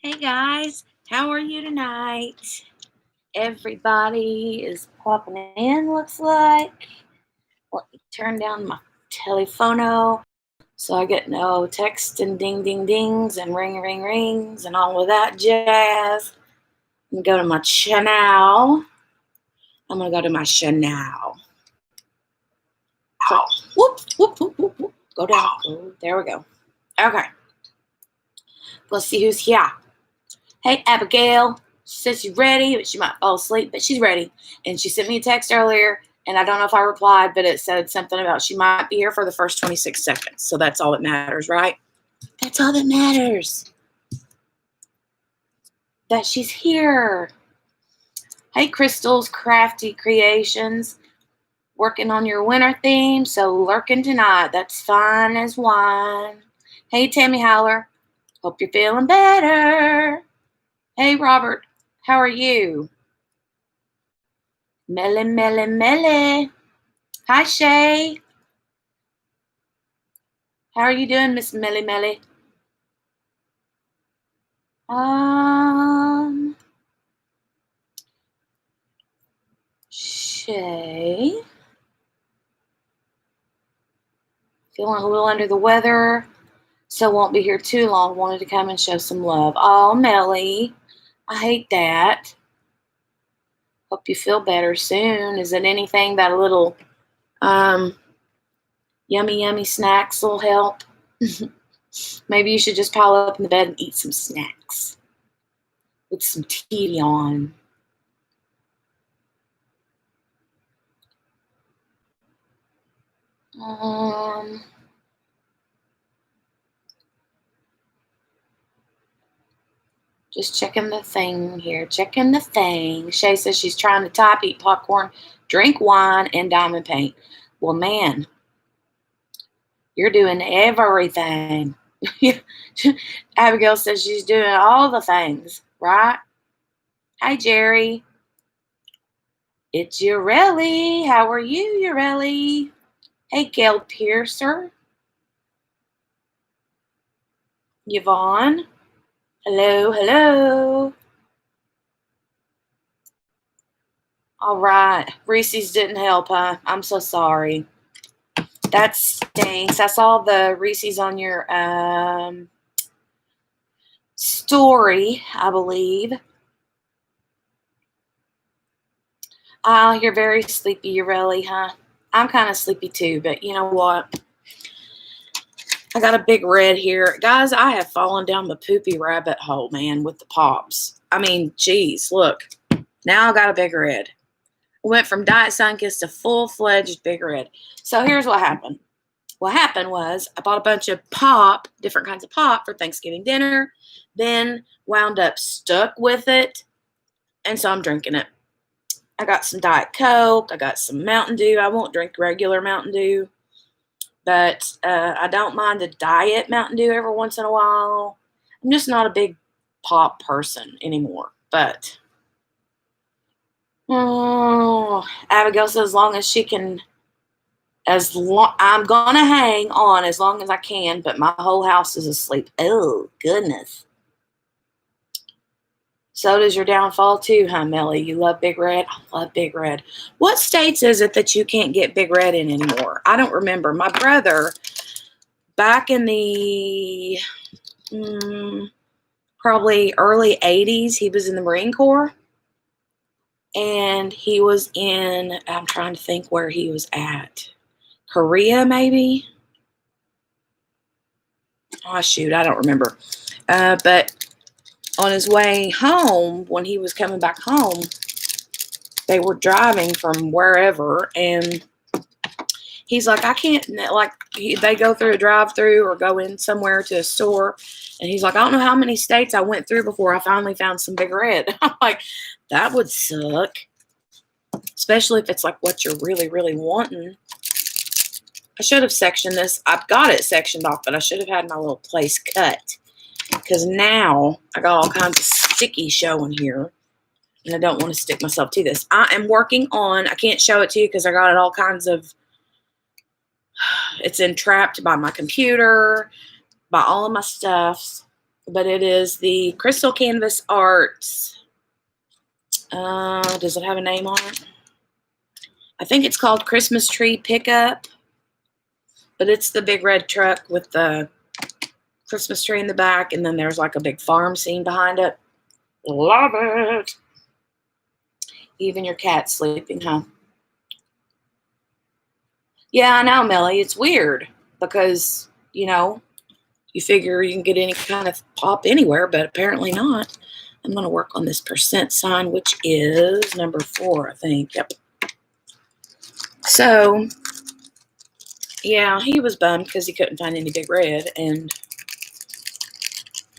Hey guys, how are you tonight? Everybody is popping in, looks like. Let me turn down my telephono so I get no text and ding ding dings and ring ring rings and all of that jazz. I'm gonna go to my channel. I'm gonna go to my channel. So, whoop, whoop, whoop, whoop, whoop. Go down. Oh, there we go. Okay. Let's see who's here. Hey, Abigail. She says she's ready, but she might fall asleep, but she's ready. And she sent me a text earlier, and I don't know if I replied, but it said something about she might be here for the first 26 seconds. So that's all that matters, right? That's all that matters. That she's here. Hey, Crystal's Crafty Creations. Working on your winter theme, so lurking tonight. That's fine as wine. Hey, Tammy Howler. Hope you're feeling better. Hey, Robert. How are you? Melly, melly, melly. Hi, Shay. How are you doing, Miss Melly Melly? Shay. Feeling a little under the weather, so won't be here too long. Wanted to come and show some love. Oh, Melly. I hate that. Hope you feel better soon. Is it anything that a little yummy, yummy snacks will help? Maybe you should just pile up in the bed and eat some snacks with some TV on. Just checking the thing here. Checking the thing. Shay says she's trying to type, eat popcorn, drink wine, and diamond paint. Well, man, you're doing everything. Abigail says she's doing all the things, right? Hi, Jerry. It's Urelli. How are you, Urelli? Hey, Gail Piercer. Yvonne. Hello, hello. All right. Reese's didn't help, huh? I'm so sorry. That stinks. I saw the Reese's on your story, I believe. Oh, you're very sleepy, Urelli, huh? I'm kind of sleepy too, but you know what? I got a big red here. Guys, I have fallen down the poopy rabbit hole, man, with the pops. I mean, geez, look. Now I got a big red. Went from Diet Sunkist to full-fledged big red. So here's what happened. What happened was I bought a bunch of pop, different kinds of pop for Thanksgiving dinner, then wound up stuck with it, and so I'm drinking it. I got some Diet Coke. I got some Mountain Dew. I won't drink regular Mountain Dew, but I don't mind a diet Mountain Dew every once in a while. I'm just not a big pop person anymore, but Abigail says as long as she can, I'm gonna hang on as long as I can, but my whole house is asleep. Oh, goodness. So does your downfall too, huh, Melly? You love Big Red? I love Big Red. What states is it that you can't get Big Red in anymore? I don't remember. My brother, back in the probably early 80s, he was in the Marine Corps. And he was in, I'm trying to think where he was at. Korea, maybe? Oh, shoot, I don't remember. But on his way home, when he was coming back home, they were driving from wherever, and he's like, I can't, like, they go through a drive-through or go in somewhere to a store, and he's like, I don't know how many states I went through before I finally found some Big Red. I'm like, that would suck, especially if it's like what you're really, really wanting. I should have sectioned this. I've got it sectioned off, but I should have had my little place cut, because now I got all kinds of sticky showing here, and I don't want to stick myself to this. I am working on, I can't show it to you because I got it all kinds of, it's entrapped by my computer, by all of my stuffs, but it is the Crystal Canvas Arts. Does it have a name on it? I think it's called Christmas Tree Pickup, but it's the big red truck with the Christmas tree in the back, and then there's like a big farm scene behind it. Love it. Even your cat's sleeping, huh? Yeah, I know, Melly. It's weird because, you figure you can get any kind of pop anywhere, but apparently not. I'm going to work on this percent sign, which is number 4, I think. Yep. So, yeah, he was bummed because he couldn't find any big red, and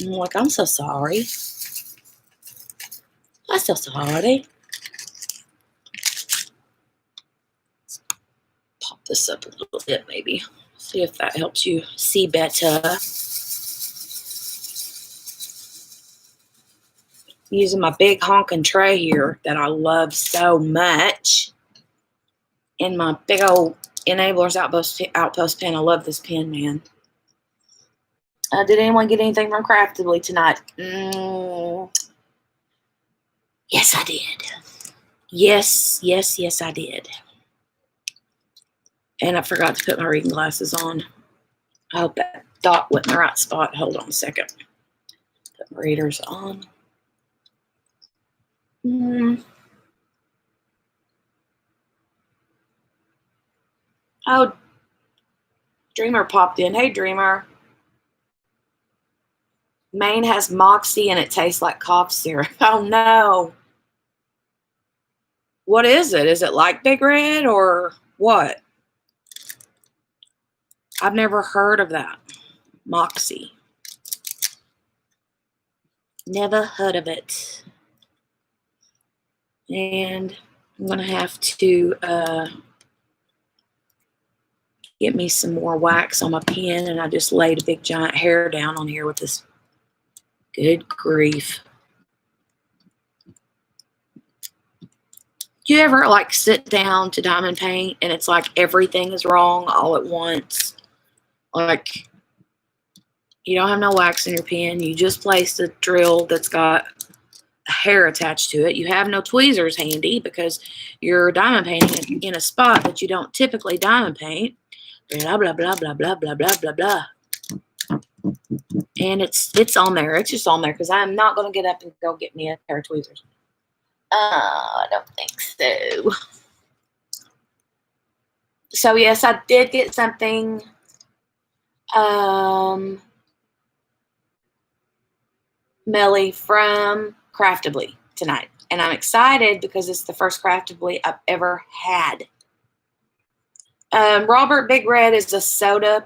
I'm like, I'm so sorry. I'm so sorry. Let's pop this up a little bit, maybe. See if that helps you see better. Using my big honking tray here that I love so much. And my big old Enablers Outpost pen. I love this pen, man. Did anyone get anything from Craftedly tonight? Yes, I did. Yes, I did. And I forgot to put my reading glasses on. I hope that dot went in the right spot. Hold on a second. Put my readers on. Oh, Dreamer popped in. Hey, Dreamer. Maine has Moxie and it tastes like cough syrup. Oh, no. What is it? Is it like Big Red or what? I've never heard of that. Moxie. Never heard of it. And I'm going to have to get me some more wax on my pen. And I just laid a big giant hair down on here with this. Good grief. Do you ever like sit down to diamond paint and it's like everything is wrong all at once? Like you don't have no wax in your pen. You just placed a drill that's got a hair attached to it. You have no tweezers handy because you're diamond painting in a spot that you don't typically diamond paint. Blah, blah, blah, blah, blah, blah, blah, blah, blah. And it's on there. It's just on there because I'm not going to get up and go get me a pair of tweezers. I don't think so. So, yes, I did get something Melly from Craftedly tonight. And I'm excited because it's the first Craftedly I've ever had. Robert Big Red is a soda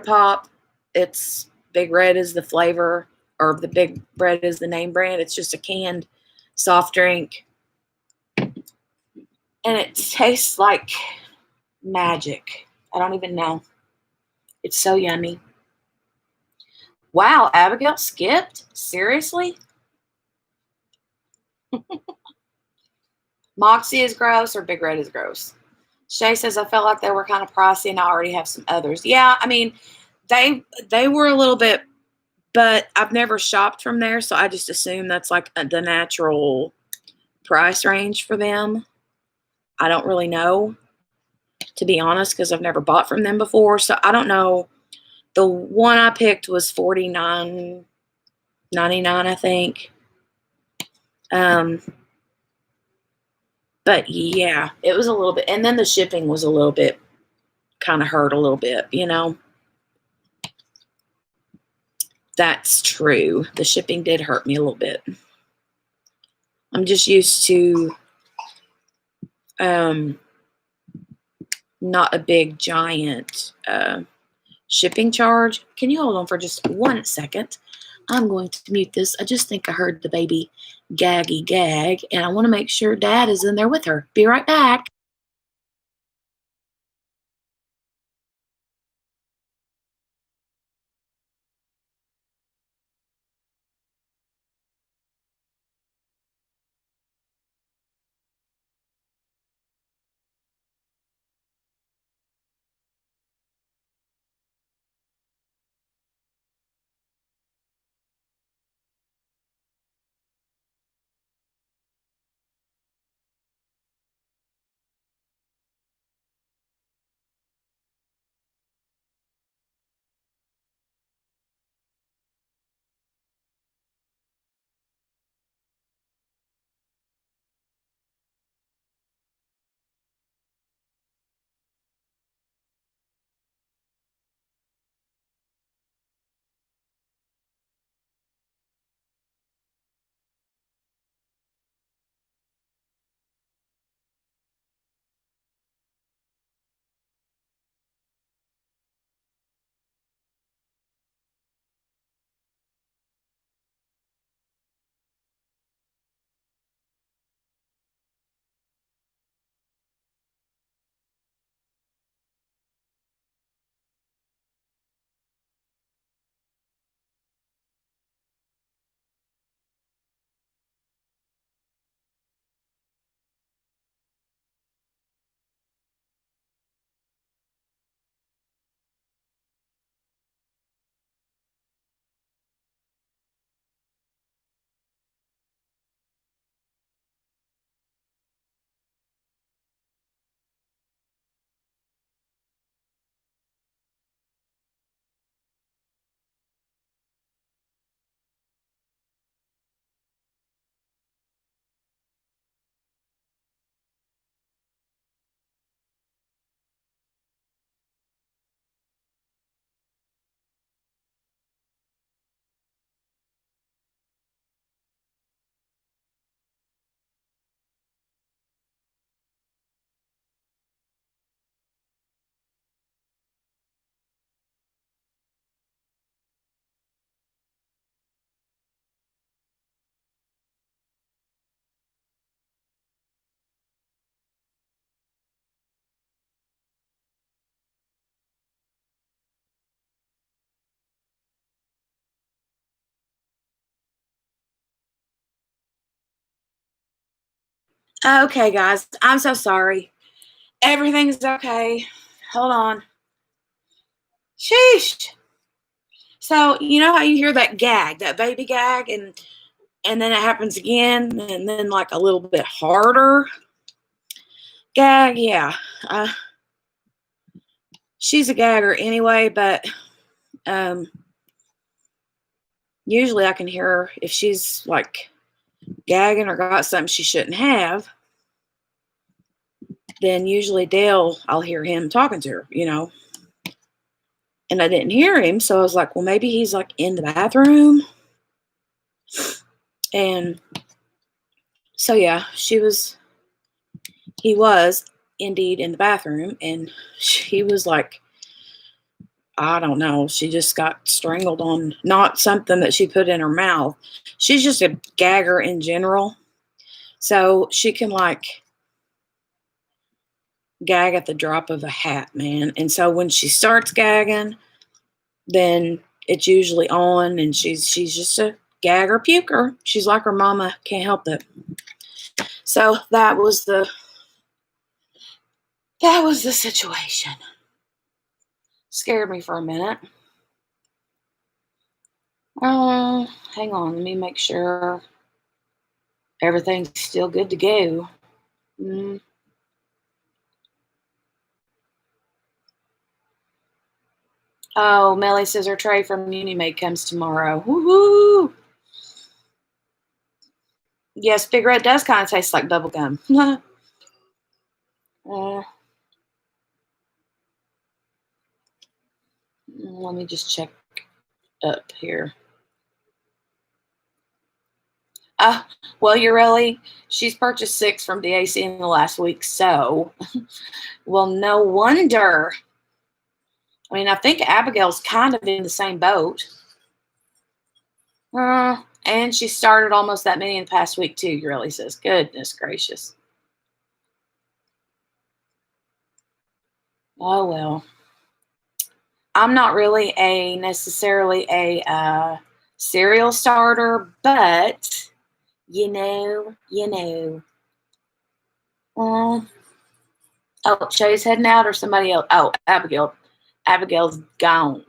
pop. It's Big Red is the flavor, or the Big Red is the name brand. It's just a canned soft drink. And it tastes like magic. I don't even know. It's so yummy. Wow, Abigail skipped? Seriously? Moxie is gross or Big Red is gross? Shay says, I felt like they were kind of pricey and I already have some others. Yeah, I mean, they were a little bit, but I've never shopped from there, so I just assume that's like the natural price range for them. I don't really know, to be honest, because I've never bought from them before, so I don't know. The one I picked was $49.99, I think. But yeah, it was a little bit, and then the shipping was a little bit, kind of hurt a little bit, That's true. The shipping did hurt me a little bit. I'm just used to not a big giant shipping charge. Can you hold on for just 1 second? I'm going to mute this. I just think I heard the baby gaggy gag, and I want to make sure Dad is in there with her. Be right back. Okay, guys, I'm so sorry. Everything's okay. Hold on. Sheesh. So, you know how you hear that gag, that baby gag, and then it happens again, and then like a little bit harder gag? Yeah. Uh, she's a gagger anyway, but um, usually I can hear her if she's like gagging or got something she shouldn't have. Then usually I'll hear him talking to her. And I didn't hear him, so I was like, well, maybe he's like in the bathroom. And so yeah, he was indeed in the bathroom, and she was like, I don't know, she just got strangled on not something that she put in her mouth. She's just a gagger in general. So she can like gag at the drop of a hat, man. And so when she starts gagging, then it's usually on, and she's just a gagger puker. She's like her mama, can't help it. So that was the situation. Scared me for a minute. Hang on, let me make sure everything's still good to go. Mm. Oh, Melly says her tray from Unimate comes tomorrow. Woohoo! Yes, Big Red does kind of taste like bubble gum. Let me just check up here. Well, she's purchased 6 from DAC in the last week, so, well, no wonder. I mean, I think Abigail's kind of in the same boat. And she started almost that many in the past week, too, Urelli says. Goodness gracious. Oh, well. I'm not really necessarily a cereal starter, but, you know. Oh, Shay's heading out or somebody else? Oh, Abigail. Abigail's gone.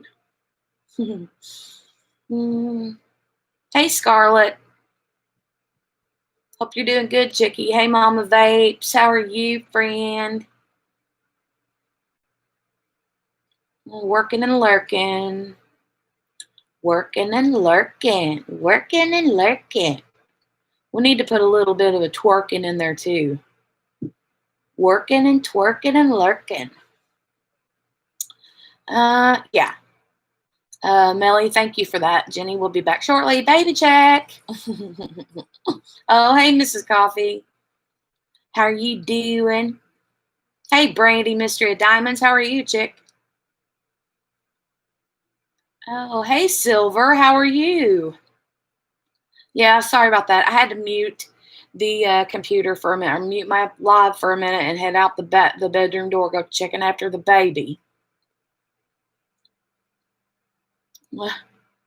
Hey, Scarlett. Hope you're doing good, Chickie. Hey, Mama Vapes. How are you, friend? Working and lurking. Working and lurking. Working and lurking. We need to put a little bit of a twerking in there, too. Working and twerking and lurking. Yeah. Melly, thank you for that. Jenny will be back shortly. Baby check. Oh, hey, Mrs. Coffee. How are you doing? Hey, Brandy, Mystery of Diamonds. How are you, chick? Oh, hey, Silver. How are you? Yeah, sorry about that. I had to mute the computer for a minute, or mute my live for a minute, and head out the bedroom door, go checking after the baby.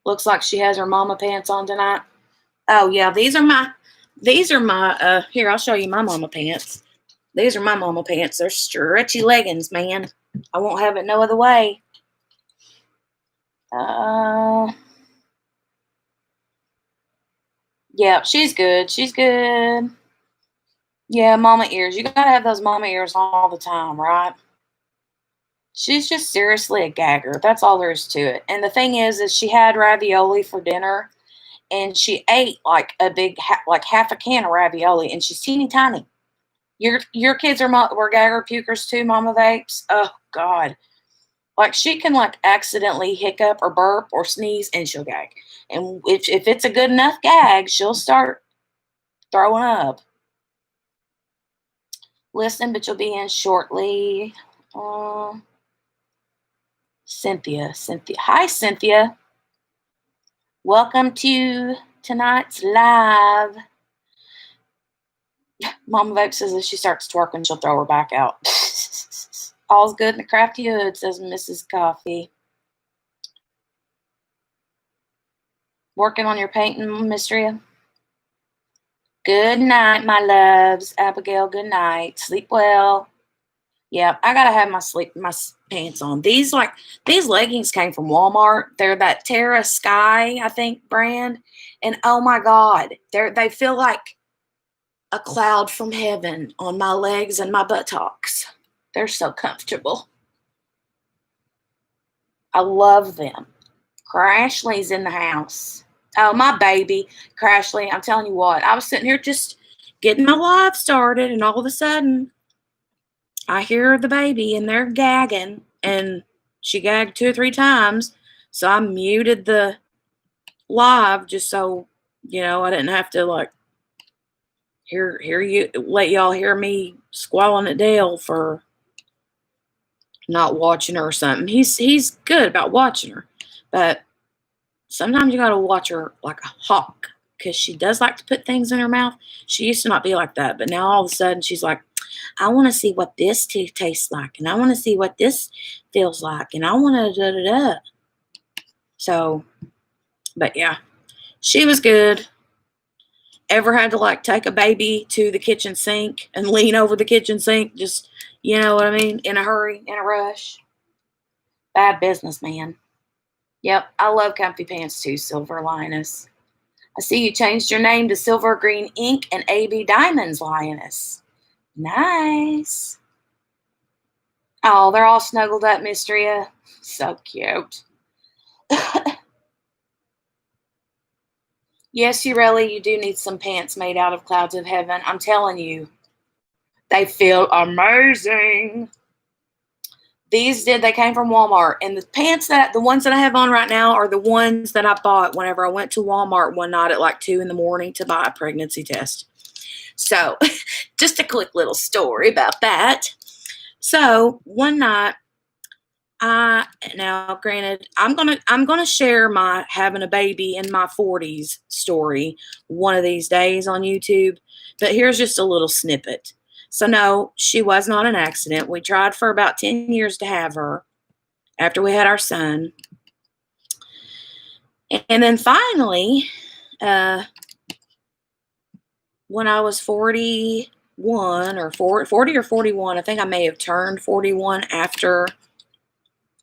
Looks like she has her mama pants on tonight. Oh yeah, these are my here, I'll show you my mama pants. These are my mama pants. They're stretchy leggings, man. I won't have it no other way. Yeah, she's good. She's good. Yeah, mama ears. You gotta have those mama ears all the time, right? She's just seriously a gagger. That's all there is to it. And the thing is she had ravioli for dinner, and she ate like a big, like half a can of ravioli, and she's teeny tiny. Your kids were gagger pukers too, Mama Vapes? Oh, God. Like, she can, like, accidentally hiccup or burp or sneeze, and she'll gag. And if it's a good enough gag, she'll start throwing up. Listen, but you'll be in shortly. Cynthia. Hi, Cynthia. Welcome to tonight's live. Mama Vape says if she starts twerking, she'll throw her back out. All's good in the crafty hood, says Mrs. Coffee. Working on your painting, Mysteria? Good night, my loves. Abigail, good night. Sleep well. Yeah, I gotta have my pants on. These leggings came from Walmart. They're that Terra Sky, I think, brand. And oh my God, they feel like a cloud from heaven on my legs and my buttocks. They're so comfortable. I love them. Crashly's in the house. Oh, my baby. Crashly, I'm telling you what, I was sitting here just getting my live started, and all of a sudden, I hear the baby, and they're gagging, and she gagged 2 or 3 times, so I muted the live just so, I didn't have to, let y'all hear me squalling at Dale for not watching her or something. He's good about watching her, but sometimes you gotta watch her like a hawk because she does like to put things in her mouth. She used to not be like that, but now all of a sudden she's like, I want to see what this tastes like, and I want to see what this feels like, and I want to da da da. So, but yeah, she was good. Ever had to take a baby to the kitchen sink and lean over the kitchen sink? Just, you know what I mean? In a hurry, in a rush. Bad business, man. Yep, I love comfy pants too, Silver Lioness. I see you changed your name to Silver Green Ink and AB Diamonds Lioness. Nice. Oh, they're all snuggled up, Mystria. So cute. Yes, you do need some pants made out of clouds of heaven. I'm telling you, they feel amazing. They came from Walmart, and the ones that I have on right now are the ones that I bought whenever I went to Walmart one night at 2 a.m. to buy a pregnancy test. So, just a quick little story about that. So, one night, now granted, I'm gonna share my having a baby in my 40s story one of these days on YouTube, but here's just a little snippet. So no, she was not an accident. We tried for about 10 years to have her after we had our son. And then finally, when I was 41 or 40 or 41, I think I may have turned 41 after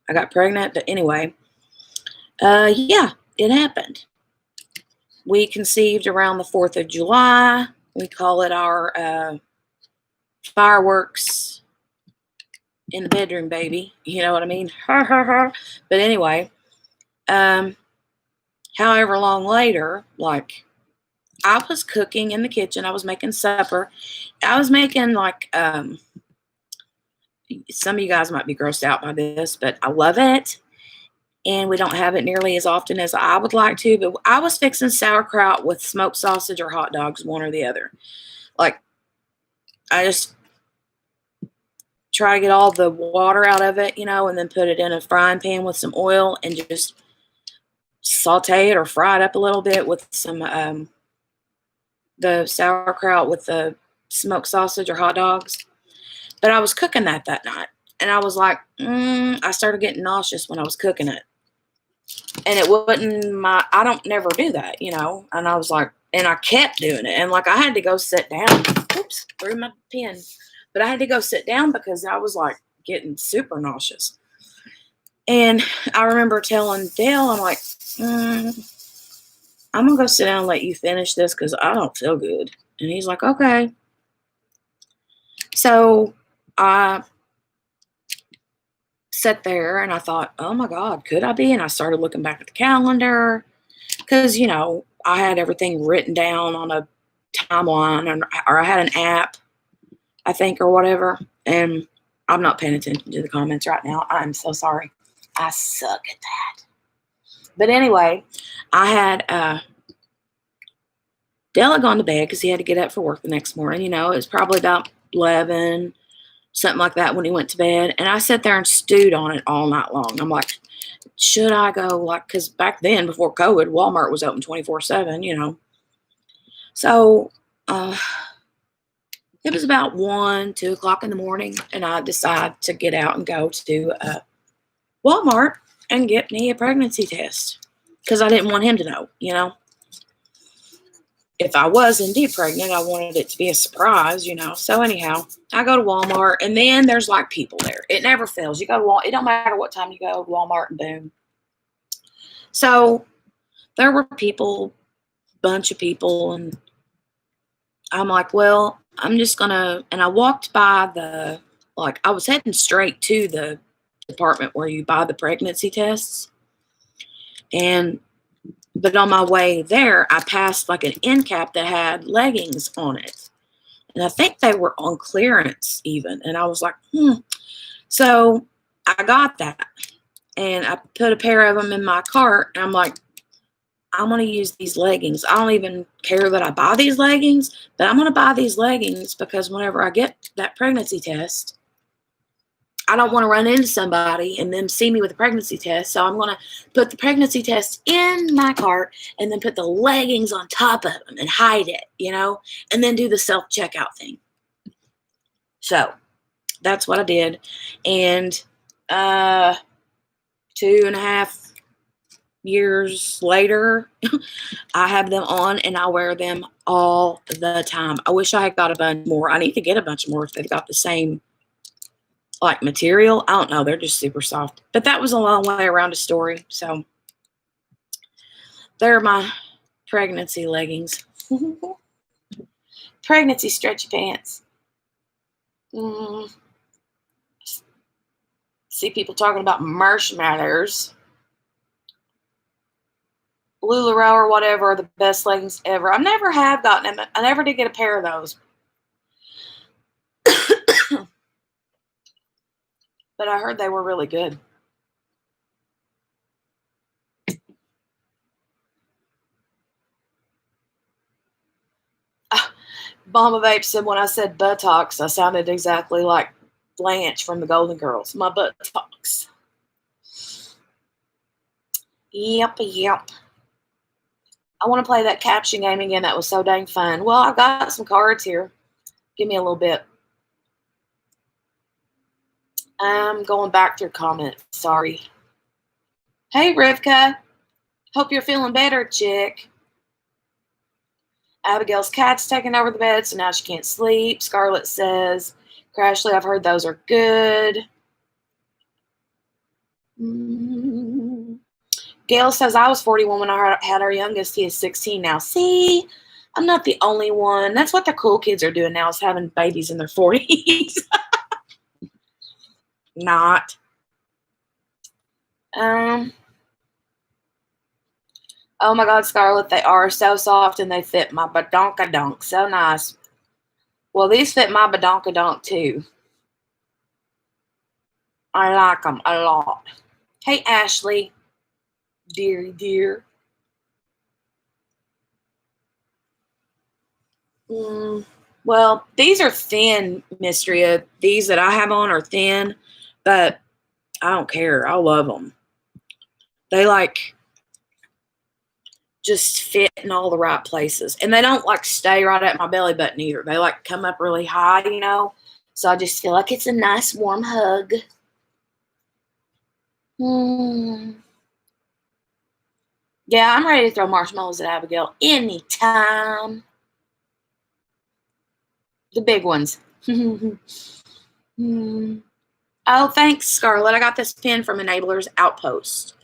I got pregnant. But anyway, yeah, it happened. We conceived around the 4th of July. We call it our fireworks in the bedroom, baby. You know what I mean? But anyway, however long later, I was cooking in the kitchen. I was making supper. I was making some of you guys might be grossed out by this, but I love it. And we don't have it nearly as often as I would like to. But I was fixing sauerkraut with smoked sausage or hot dogs, one or the other. I just try to get all the water out of it, and then put it in a frying pan with some oil and just saute it or fry it up a little bit with some the sauerkraut with the smoked sausage or hot dogs. But I was cooking that night, and I was like, I started getting nauseous when I was cooking it. And it wasn't I don't never do that, and I was like, and I kept doing it. And I had to go sit down. Oops, threw my pen. But I had to go sit down because I was getting super nauseous. And I remember telling Dale, I'm like, I'm going to go sit down and let you finish this because I don't feel good. And he's like, okay. So I sat there and I thought, oh my God, could I be? And I started looking back at the calendar because, I had everything written down on a timeline or I had an app, I think, or whatever. And I'm not paying attention to the comments right now. I'm so sorry. I suck at that. But anyway, I had Dale had gone to bed because he had to get up for work the next morning. It was probably about 11, something like that when he went to bed. And I sat there and stewed on it all night long. I'm like, should I go? Because back then, before COVID, Walmart was open 24/7, So it was about 1, 2 o'clock in the morning, and I decided to get out and go to Walmart and get me a pregnancy test because I didn't want him to know, if I was indeed pregnant, I wanted it to be a surprise, So anyhow, I go to Walmart, and then there's like people there. It never fails. You go to Walmart. It don't matter what time you go to Walmart, and boom. So there were people, bunch of people, and I'm like, well, I'm just gonna. And I walked by I was heading straight to the department where you buy the pregnancy tests, but on my way there, I passed like an end cap that had leggings on it. And I think they were on clearance even. And I was like, So I got that. And I put a pair of them in my cart. And I'm like, I'm going to use these leggings. I don't even care that I buy these leggings, but I'm going to buy these leggings because whenever I get that pregnancy test, I don't want to run into somebody and then see me with a pregnancy test. So I'm going to put the pregnancy test in my cart and then put the leggings on top of them and hide it, and then do the self-checkout thing. So that's what I did. And 2.5 years later, I have them on and I wear them all the time. I wish I had got a bunch more. I need to get a bunch more if they've got the same material. I don't know. They're just super soft. But that was a long way around a story. So they're my pregnancy leggings. Pregnancy stretchy pants. See people talking about marshmallows. LuLaRoe or whatever are the best leggings ever. I never have gotten them. I never did get a pair of those. But I heard they were really good. Mama Vape said when I said buttocks, I sounded exactly like Blanche from the Golden Girls. My buttocks. Yep. I want to play that caption game again. That was so dang fun. Well, I've got some cards here. Give me a little bit. I'm going back through comments. Sorry. Hey, Rivka. Hope you're feeling better, chick. Abigail's cat's taking over the bed, so now she can't sleep. Scarlett says, Crashly, I've heard those are good. Gail says, I was 41 when I had our youngest. He is 16 now. See, I'm not the only one. That's what the cool kids are doing now, is having babies in their 40s. Not. Oh my God, Scarlett, they are so soft and they fit my badonkadonk. So nice. Well, these fit my badonkadonk too. I like them a lot. Hey, Ashley. Dear. Well, these are thin, Mystria. These that I have on are thin, but I don't care. I love them. They just fit in all the right places. And they don't stay right at my belly button either. They come up really high, So I just feel like it's a nice warm hug. Yeah, I'm ready to throw marshmallows at Abigail anytime. The big ones. Oh, thanks, Scarlett. I got this pin from Enablers Outpost.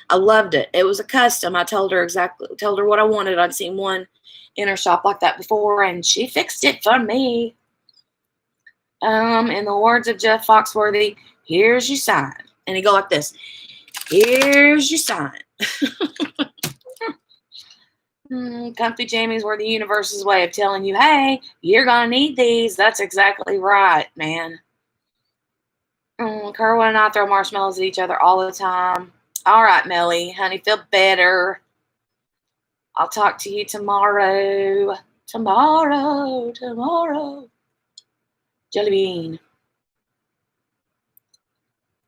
I loved it. It was a custom. I told her what I wanted. I'd seen one in her shop like that before, and she fixed it for me. In the words of Jeff Foxworthy, here's your sign. And he go like this. Here's your sign. Comfy jammies were the universe's way of telling you, hey, you're going to need these. That's exactly right, man. Kerwin and I throw marshmallows at each other all the time. All right, Melly, honey, feel better. I'll talk to you tomorrow. Tomorrow. Jelly bean.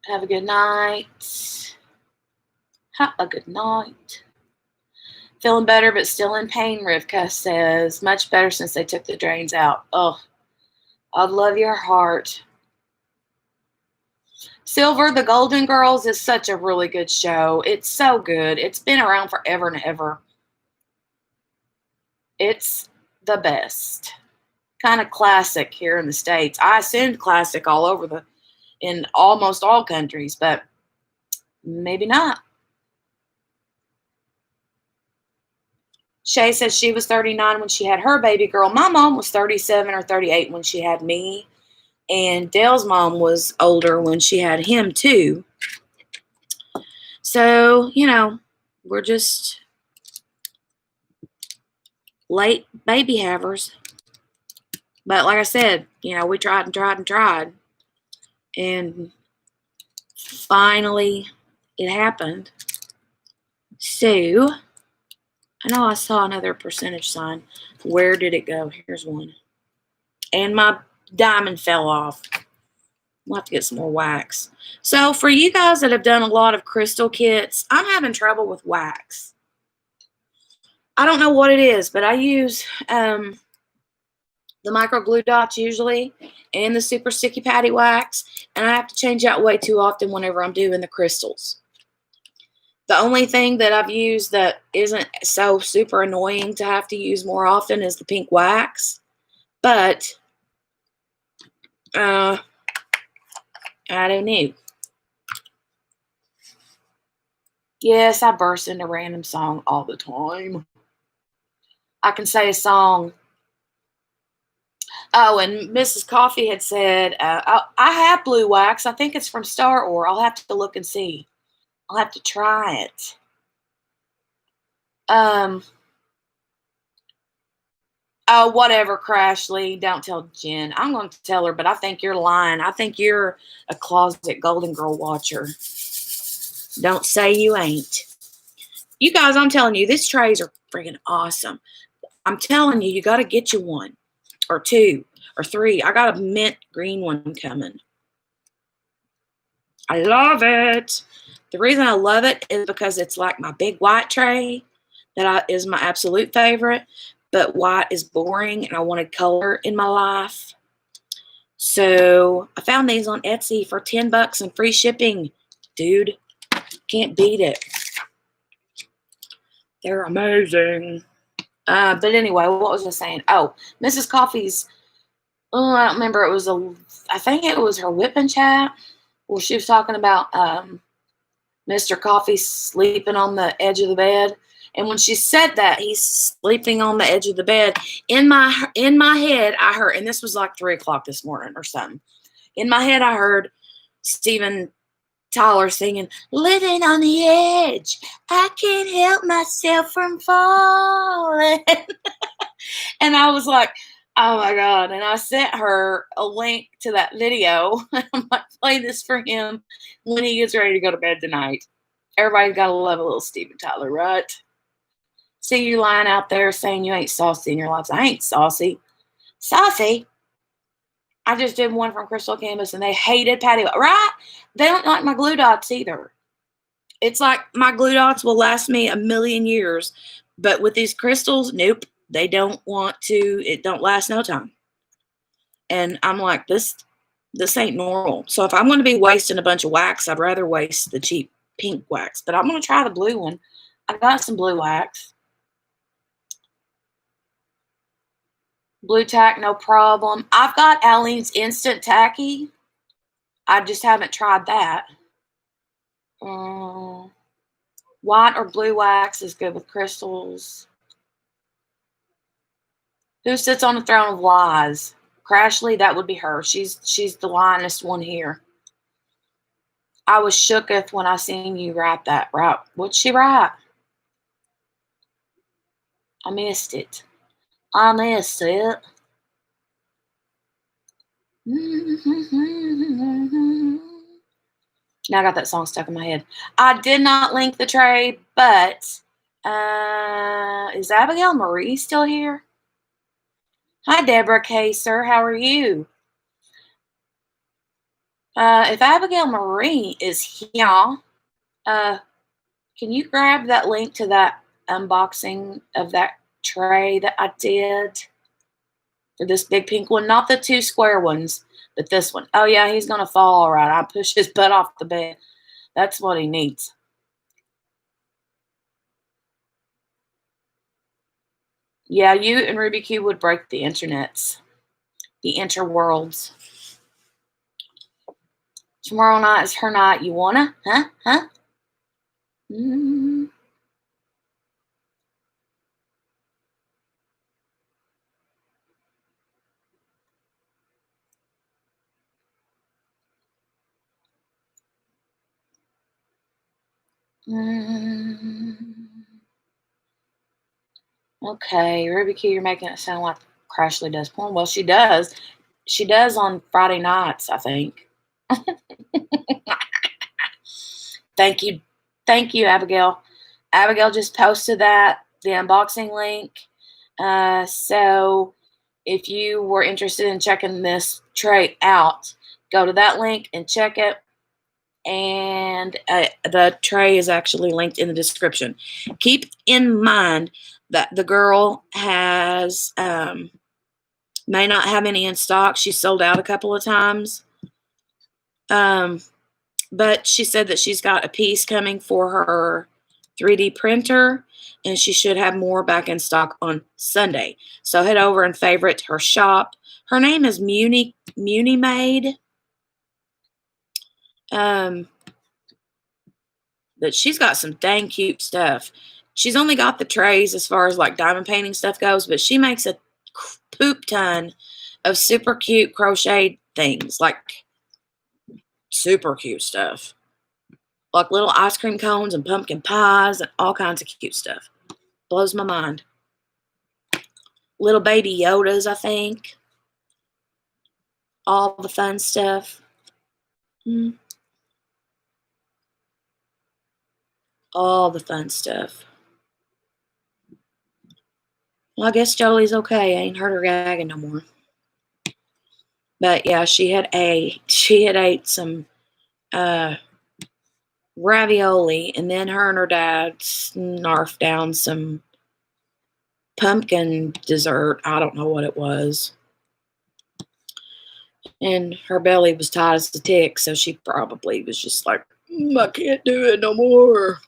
Have a good night. Have a good night. Feeling better, but still in pain, Rivka says. Much better since they took the drains out. Oh, I'd love your heart. Silver, The Golden Girls is such a really good show. It's so good. It's been around forever and ever. It's the best. Kind of classic here in the States. I assumed classic all over in almost all countries, but maybe not. Shay says she was 39 when she had her baby girl. My mom was 37 or 38 when she had me. And Dale's mom was older when she had him, too. So, we're just late baby havers. But like I said, we tried and tried and tried. And finally, it happened. So, I know I saw another percentage sign. Where did it go? Here's one. And my diamond fell off. We'll have to get some more wax. So for you guys that have done a lot of crystal kits, I'm having trouble with wax. I don't know what it is, but I use the micro glue dots usually and the super sticky patty wax, and I have to change out way too often whenever I'm doing the crystals. The only thing that I've used that isn't so super annoying to have to use more often is the pink wax, but I don't know. Yes, I burst into random song all the time. I can say a song. Oh, and Mrs. Coffee had said, I have blue wax. I think it's from Star Ore. I'll have to look and see. I'll have to try it. Oh, whatever, Crashly. Don't tell Jen. I'm going to tell her, but I think you're lying. I think you're a closet Golden Girl watcher. Don't say you ain't. You guys, I'm telling you, these trays are freaking awesome. I'm telling you, you got to get you one or two or three. I got a mint green one coming. I love it. The reason I love it is because it's like my big white tray that is my absolute favorite, but white is boring and I wanted color in my life. So I found these on Etsy for $10 and free shipping. Dude, can't beat it. They're amazing. But anyway, what was I saying? Oh, Mrs. Coffee's, I don't remember. I think it was her whipping chat where she was talking about Mr. Coffee sleeping on the edge of the bed. And when she said that he's sleeping on the edge of the bed, in my head, I heard, and this was like 3:00 this morning or something. In my head, I heard Steven Tyler singing, "Living on the edge, I can't help myself from falling." And I was like, oh my God. And I sent her a link to that video. I'm like, play this for him when he gets ready to go to bed tonight. Everybody's got to love a little Steven Tyler, right? See you lying out there saying you ain't saucy in your lives. I ain't saucy. Saucy? I just did one from Crystal Canvas and they hated Patty, right? They don't like my glue dots either. It's like my glue dots will last me a million years, but with these crystals, nope, they don't want to. It don't last no time. And I'm like, this ain't normal. So if I'm going to be wasting a bunch of wax, I'd rather waste the cheap pink wax. But I'm going to try the blue one. I got some blue wax. Blue tack, no problem. I've got Aleene's Instant Tacky. I just haven't tried that. White or blue wax is good with crystals. Who sits on the throne of lies? Crashly, that would be her. She's the lyingest one here. I was shooketh when I seen you write that. Right? What'd she write? I missed it. Now I got that song stuck in my head. I did not link the tray, but is Abigail Marie still here? Hi, Deborah Kaser. How are you? If Abigail Marie is here, can you grab that link to that unboxing of that tray that I did for this big pink one? Not the two square ones, but this one. Oh, yeah, he's going to fall all right. I pushed his butt off the bed. That's what he needs. Yeah, you and Ruby Q would break the internets, the interworlds. Tomorrow night is her night. You wanna? Huh? Huh? Mm. Mm. Okay, Ruby Q, you're making it sound like Crashly does porn. Well, she does. She does on Friday nights, I think. Thank you. Thank you, Abigail. Abigail just posted the unboxing link. So if you were interested in checking this tray out, go to that link and check it. And the tray is actually linked in the description. Keep in mind that the girl has may not have any in stock. She sold out a couple of times. But she said that she's got a piece coming for her 3D printer, and she should have more back in stock on Sunday. So head over and favorite her shop. Her name is Muni Made. But she's got some dang cute stuff. She's only got the trays as far as like diamond painting stuff goes, but she makes a poop ton of super cute crocheted things, like super cute stuff. Like little ice cream cones and pumpkin pies and all kinds of cute stuff. Blows my mind. Little baby Yodas, I think. All the fun stuff. All the fun stuff. Well, I guess Jolie's okay. I ain't heard her gagging no more. But yeah, she had ate some ravioli, and then her and her dad snarfed down some pumpkin dessert. I don't know what it was. And her belly was tight as a tick, so she probably was just like, I can't do it no more.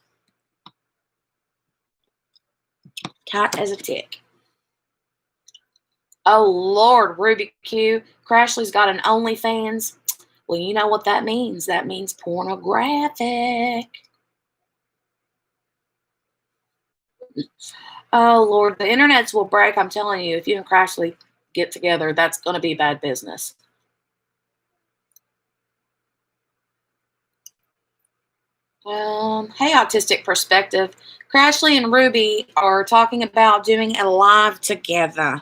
Tight as a tick. Oh, Lord, Ruby Q. Crashly's got an OnlyFans. Well, you know what that means. That means pornographic. Oh, Lord, the internets will break. I'm telling you, if you and Crashly get together, that's going to be bad business. Hey, Autistic Perspective. Crashly and Ruby are talking about doing a live together.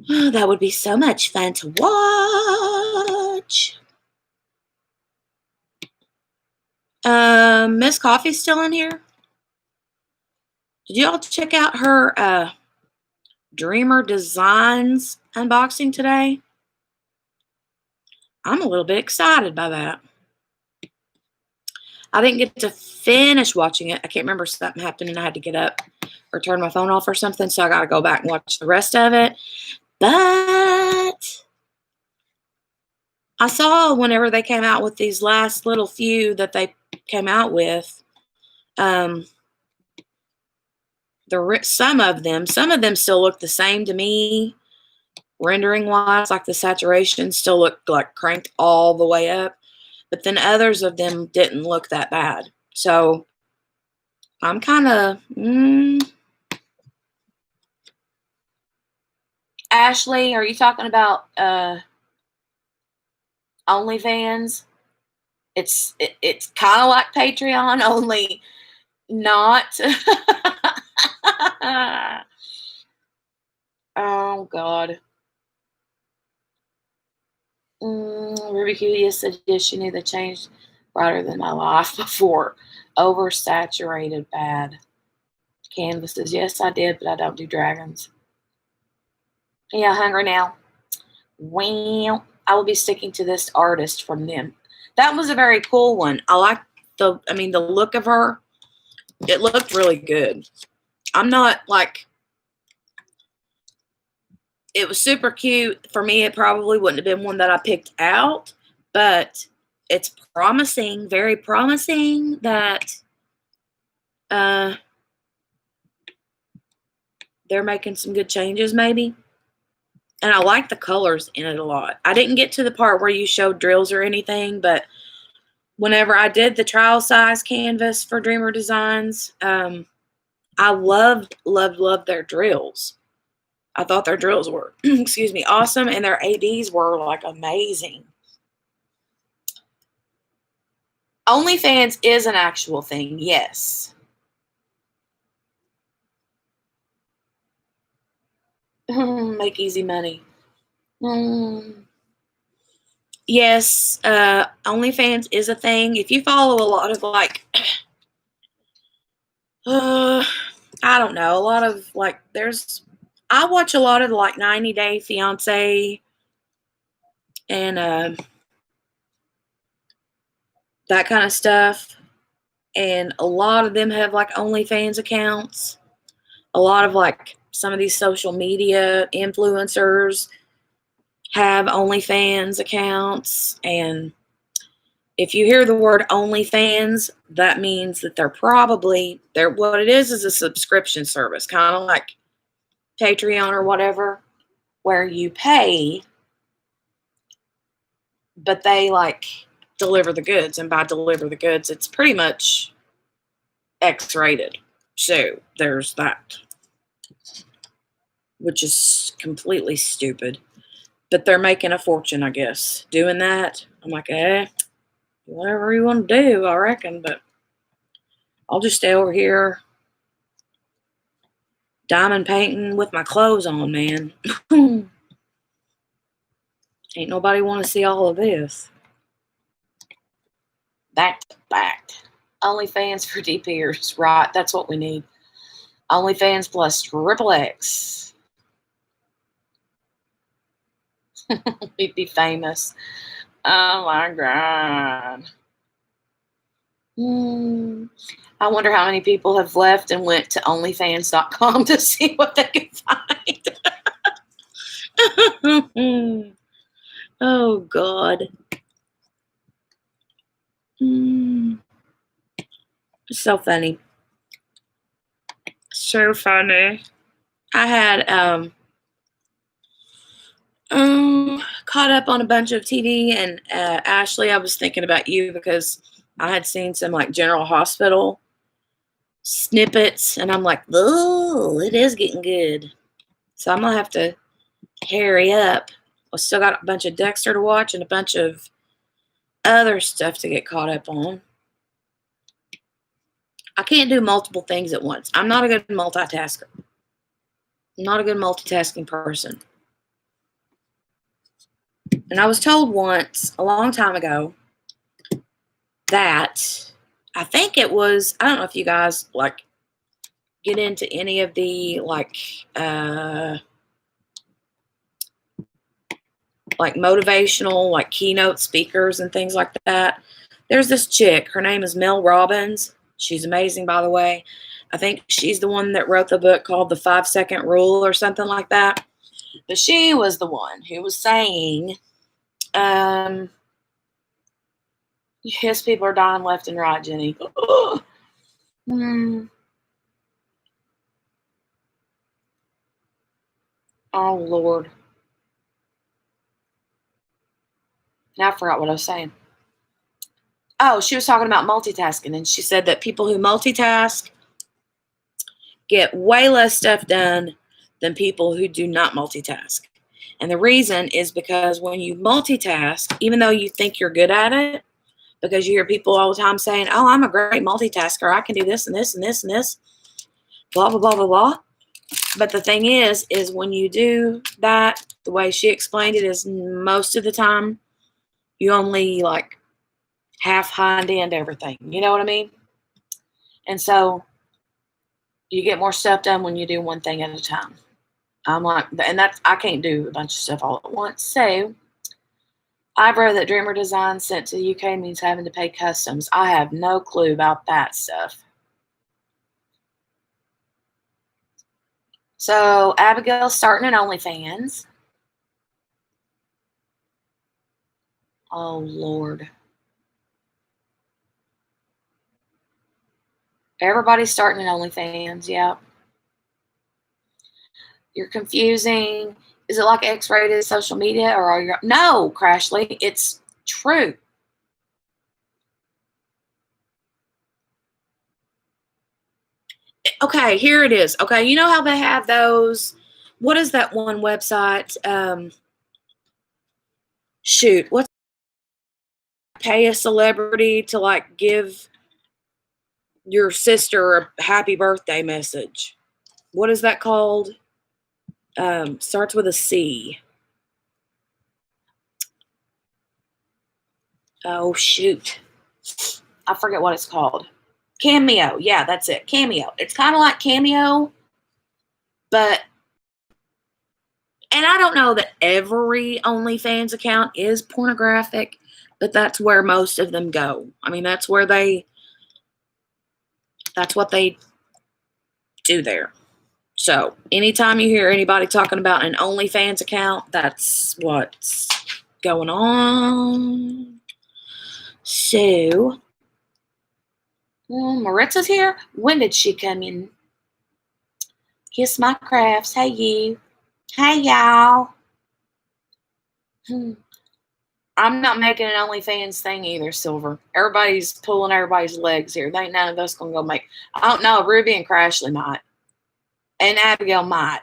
Oh, that would be so much fun to watch. Miss Coffee's still in here? Did you all check out her Dreamer Designs unboxing today? I'm a little bit excited by that. I didn't get to finish watching it. I can't remember, something happened and I had to get up or turn my phone off or something, so I got to go back and watch the rest of it. But I saw whenever they came out with these last little few that they came out with, some of them still look the same to me, rendering wise, like the saturation still looked like cranked all the way up, but then others of them didn't look that bad. So I'm kind of Ashley, are you talking about OnlyFans? It's kind of like Patreon, only not. Oh God. Ruby Cutie said yes, she knew they changed brighter than my life before. Oversaturated bad. Canvases. Yes, I did, but I don't do dragons. Yeah, hungry now. Well, I will be sticking to this artist from them. That was a very cool one. I like the look of her. It looked really good. I'm not like, it was super cute. For me, it probably wouldn't have been one that I picked out, but it's promising, very promising that they're making some good changes maybe. And I like the colors in it a lot. I didn't get to the part where you showed drills or anything, but whenever I did the trial size canvas for Dreamer Designs, I loved their drills. I thought their drills were, excuse me, awesome, and their ADs were like amazing. OnlyFans is an actual thing, yes. Make easy money. Yes, OnlyFans is a thing. If you follow a lot of like, I don't know, a lot of like, I watch a lot of like 90 Day Fiance and that kind of stuff. And a lot of them have like OnlyFans accounts. A lot of like some of these social media influencers have OnlyFans accounts. And if you hear the word OnlyFans, that means that they're what it is a subscription service, kind of like Patreon or whatever, where you pay, but they like deliver the goods. And by deliver the goods, it's pretty much X-rated. So there's that, which is completely stupid. But they're making a fortune, I guess, doing that. I'm like, whatever you want to do, I reckon. But I'll just stay over here diamond painting with my clothes on, man. Ain't nobody want to see all of this. Back to back. OnlyFans for DPers. Right, that's what we need. OnlyFans plus triple X. We'd be famous. Oh my God. I wonder how many people have left and went to OnlyFans.com to see what they could find. Oh, God. So funny. So funny. I had caught up on a bunch of TV, and Ashley, I was thinking about you because I had seen some like General Hospital snippets, and I'm like, oh, it is getting good. So I'm gonna have to hurry up. I still got a bunch of Dexter to watch and a bunch of other stuff to get caught up on. I can't do multiple things at once. I'm not a good multitasker. I'm not a good multitasking person. And I was told once, a long time ago, that I think it was, I don't know if you guys like get into any of the like motivational, like keynote speakers and things like that. There's this chick, her name is Mel Robbins. She's amazing, by the way. I think she's the one that wrote the book called The 5-Second Rule or something like that. But she was the one who was saying, yes, people are dying left and right, Jenny. Oh, Lord. Now I forgot what I was saying. Oh, she was talking about multitasking, and she said that people who multitask get way less stuff done than people who do not multitask. And the reason is because when you multitask, even though you think you're good at it, because you hear people all the time saying, oh, I'm a great multitasker. I can do this and this and this and this, blah, blah, blah, blah, blah. But the thing is when you do that, the way she explained it is most of the time you only like half hind end everything. You know what I mean? And so you get more stuff done when you do one thing at a time. I'm like, and that's, I can't do a bunch of stuff all at once. So I've read that Dreamer Design sent to the UK means having to pay customs. I have no clue about that stuff. So Abigail's starting an OnlyFans. Oh, Lord. Everybody's starting an OnlyFans, yeah. You're confusing. Is it like X-rated social media or are you? No, Crashly, it's true. Okay, here it is. Okay, you know how they have those? What is that one website? Shoot, what's pay a celebrity to like give your sister a happy birthday message? What is that called? Starts with a C. Oh shoot, I forget what it's called. Cameo. Yeah, that's it. Cameo. It's kind of like Cameo, but and I don't know that every OnlyFans account is pornographic, but that's where most of them go. I mean, that's what they do there. So anytime you hear anybody talking about an OnlyFans account, that's what's going on. So, Maritza's here. When did she come in? Kiss my crafts. Hey, you. Hey, y'all. I'm not making an OnlyFans thing either, Silver. Everybody's pulling everybody's legs here. They ain't none of us gonna go make. I don't know. Ruby and Crashly might, and Abigail might.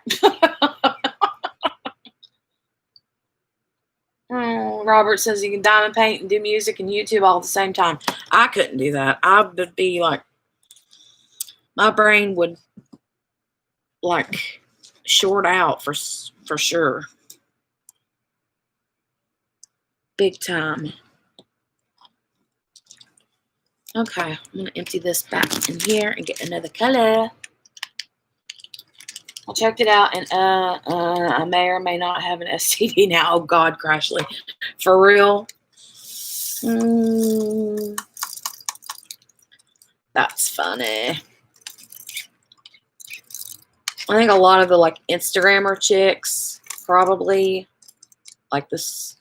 Robert says you can diamond paint and do music and YouTube all at the same time. I couldn't do that. I would be like, my brain would like short out for sure. Big time. Okay, I'm going to empty this back in here and get another color. I checked it out, and I may or may not have an STD now. Oh, God, Crashly. For real? That's funny. I think a lot of the, like, Instagrammer chicks probably, like this,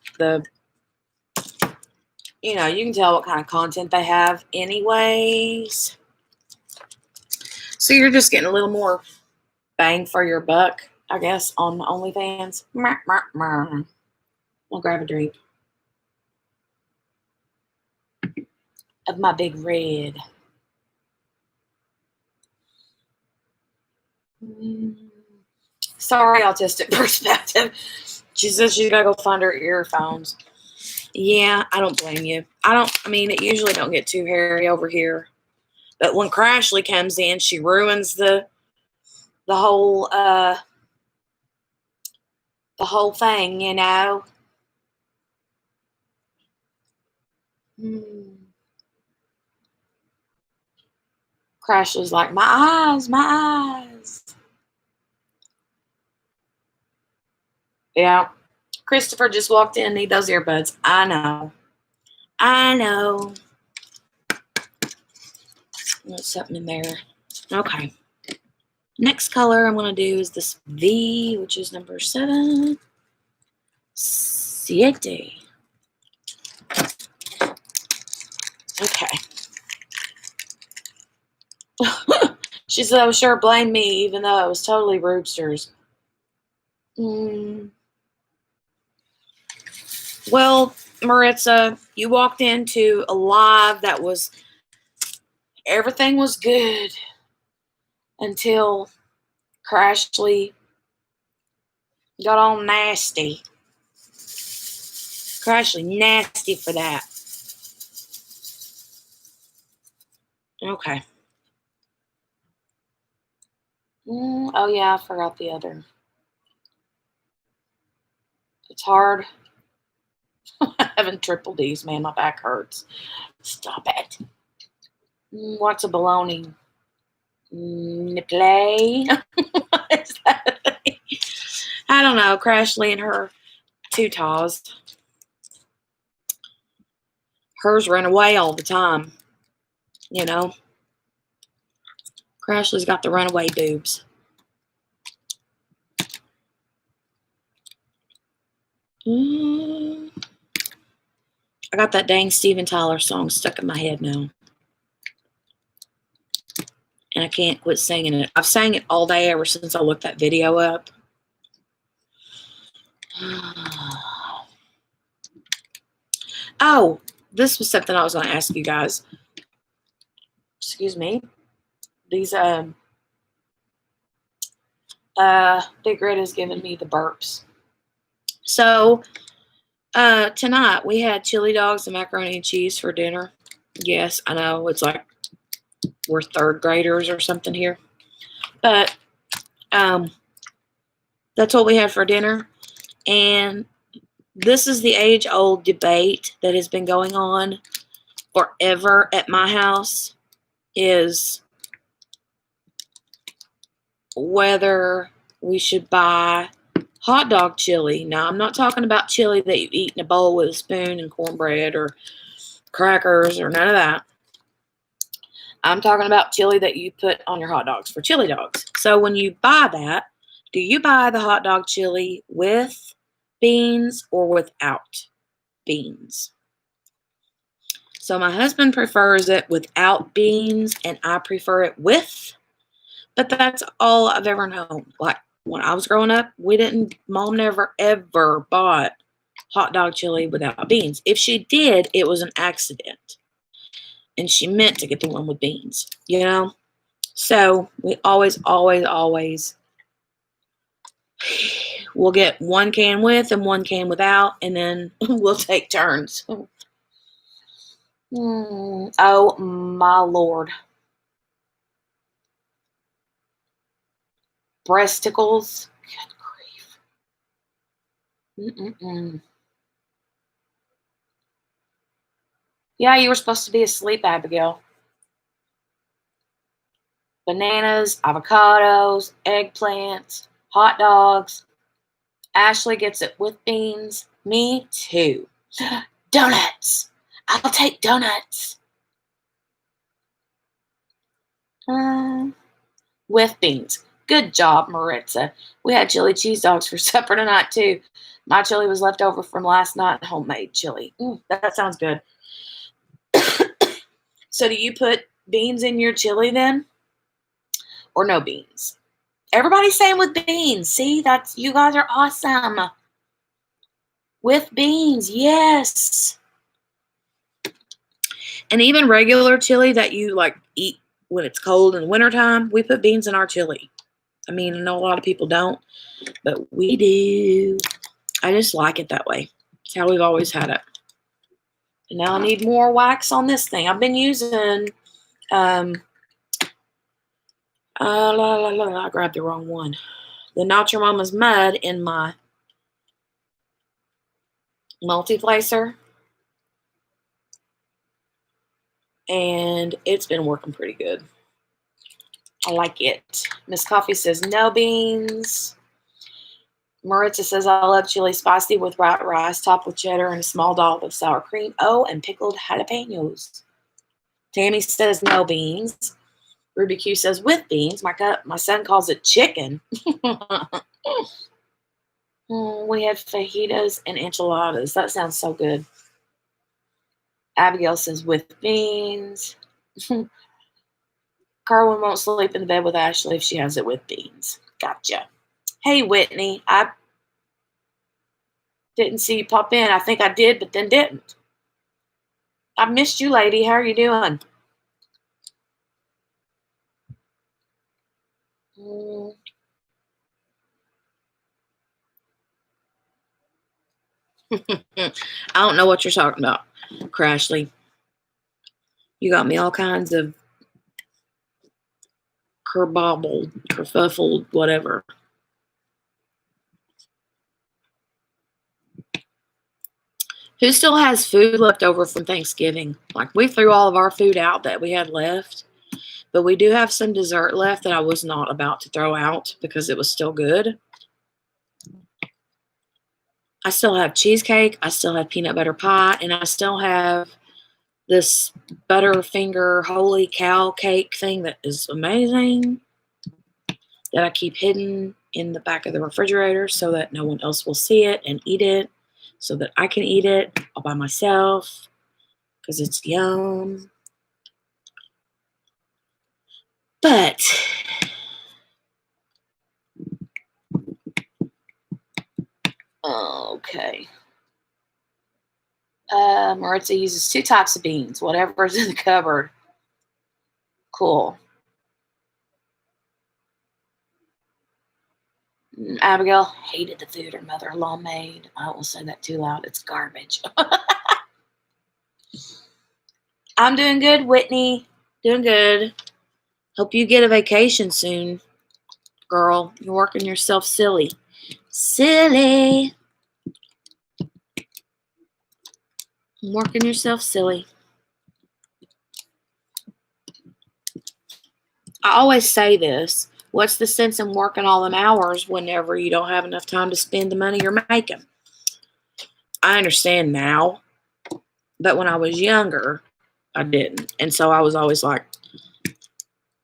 you know, you can tell what kind of content they have anyways. So you're just getting a little more bang for your buck, I guess, on OnlyFans. I'll grab a drink of my big red. Sorry, autistic perspective. She says she's gotta go find her earphones. Yeah, I don't blame you. I mean, it usually don't get too hairy over here. But when Crashly comes in, she ruins the whole thing, you know. Crashly's like, my eyes, my eyes. Yeah. Christopher just walked in and need those earbuds. I know. There's something in there. Okay. Next color I'm going to do is this V, which is number 7. Siete. Okay. She said, "Oh, sure, blame me, even though it was totally Roobsters." Well, Maritza, you walked into a live that was, everything was good until Crashly got all nasty. Crashly nasty for that. Okay. Oh, yeah, I forgot the other. It's hard. Having triple D's, man, my back hurts. Stop it. What's a baloney? Play? What is that? I don't know. Crashly and her two taws. Hers ran away all the time. You know? Crashly's got the runaway boobs. I got that dang Steven Tyler song stuck in my head now. And I can't quit singing it. I've sang it all day ever since I looked that video up. Oh, this was something I was going to ask you guys. Excuse me. These Big Red has given me the burps. So tonight we had chili dogs and macaroni and cheese for dinner. Yes, I know it's like we're third graders or something here, but that's what we had for dinner. And this is the age-old debate that has been going on forever at my house, is whether we should buy hot dog chili. Now, I'm not talking about chili that you eat in a bowl with a spoon and cornbread or crackers or none of that. I'm talking about chili that you put on your hot dogs for chili dogs. So when you buy that, do you buy the hot dog chili with beans or without beans? So my husband prefers it without beans, and I prefer it with. But that's all I've ever known. Like when I was growing up, Mom never ever bought hot dog chili without beans. If she did, it was an accident. And she meant to get the one with beans, you know? So we always we'll get one can with and one can without, and then we'll take turns. Oh my Lord. Breasticles. Good grief. Yeah, you were supposed to be asleep, Abigail. Bananas, avocados, eggplants, hot dogs. Ashley gets it with beans. Me too. Donuts. I'll take donuts. With beans. Good job, Maritza. We had chili cheese dogs for supper tonight, too. My chili was left over from last night, homemade chili. That sounds good. So do you put beans in your chili then? Or no beans? Everybody's saying with beans. See, you guys are awesome. With beans, yes. And even regular chili that you like eat when it's cold in the wintertime, we put beans in our chili. I mean, I know a lot of people don't, but we do. I just like it that way. It's how we've always had it. And now I need more wax on this thing. I've been using, I grabbed the wrong one. The Not Your Mama's Mud in my multi-placer. And it's been working pretty good. I like it. Miss Coffee says no beans. Maritza says I love chili spicy with white rice topped with cheddar and a small dollop of sour cream. Oh, and pickled jalapenos. Tammy says no beans. Ruby Q says with beans. My son calls it chicken. We had fajitas and enchiladas. That sounds so good. Abigail says with beans. Carwin won't sleep in the bed with Ashley if she has it with beans. Gotcha. Hey, Whitney. I didn't see you pop in. I think I did, but then didn't. I missed you, lady. How are you doing? I don't know what you're talking about, Crashly. You got me all kinds of kerfuffled, whatever. Who still has food left over from Thanksgiving? Like, we threw all of our food out that we had left, but we do have some dessert left that I was not about to throw out because it was still good. I still have cheesecake, I still have peanut butter pie, and I still have this Butterfinger holy cow cake thing that is amazing that I keep hidden in the back of the refrigerator so that no one else will see it and eat it, so that I can eat it all by myself because it's yum. But Okay. Maritza uses 2 types of beans, whatever's in the cupboard. Cool. Abigail hated the food her mother-in-law made. I won't say that too loud. It's garbage. I'm doing good, Whitney. Doing good. Hope you get a vacation soon, girl. You're working yourself silly. Silly. Working yourself silly. I always say this. What's the sense in working all them hours whenever you don't have enough time to spend the money you're making? I understand now, but when I was younger, I didn't. And so I was always like,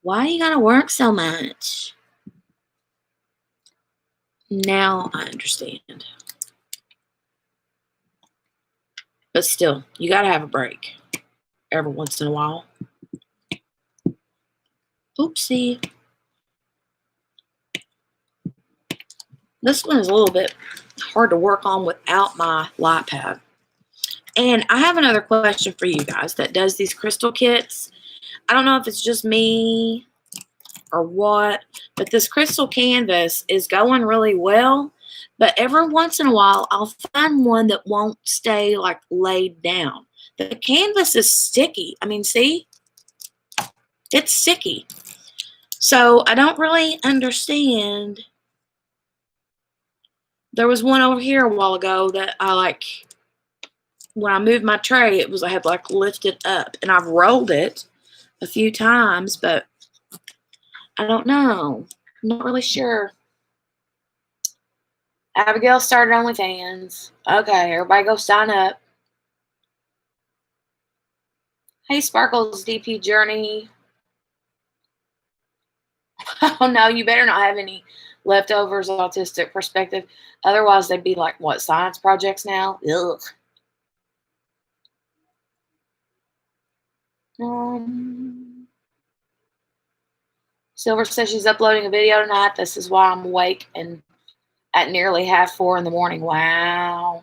why you gotta work so much? Now I understand. But still, you gotta have a break every once in a while. Oopsie. This one is a little bit hard to work on without my light pad. And I have another question for you guys that does these crystal kits. I don't know if it's just me or what, but this crystal canvas is going really well. But every once in a while, I'll find one that won't stay like laid down. The canvas is sticky. I mean, see? It's sticky. So I don't really understand. There was one over here a while ago that I like, when I moved my tray, I had like lifted up, and I've rolled it a few times, but I don't know. I'm not really sure. Abigail started OnlyFans. Okay, everybody go sign up. Hey, Sparkles DP Journey. Oh no, you better not have any leftovers autistic perspective. Otherwise, they'd be like, what, science projects now? Ugh. Silver says she's uploading a video tonight. This is why I'm awake and at nearly 4:30 in the morning. Wow.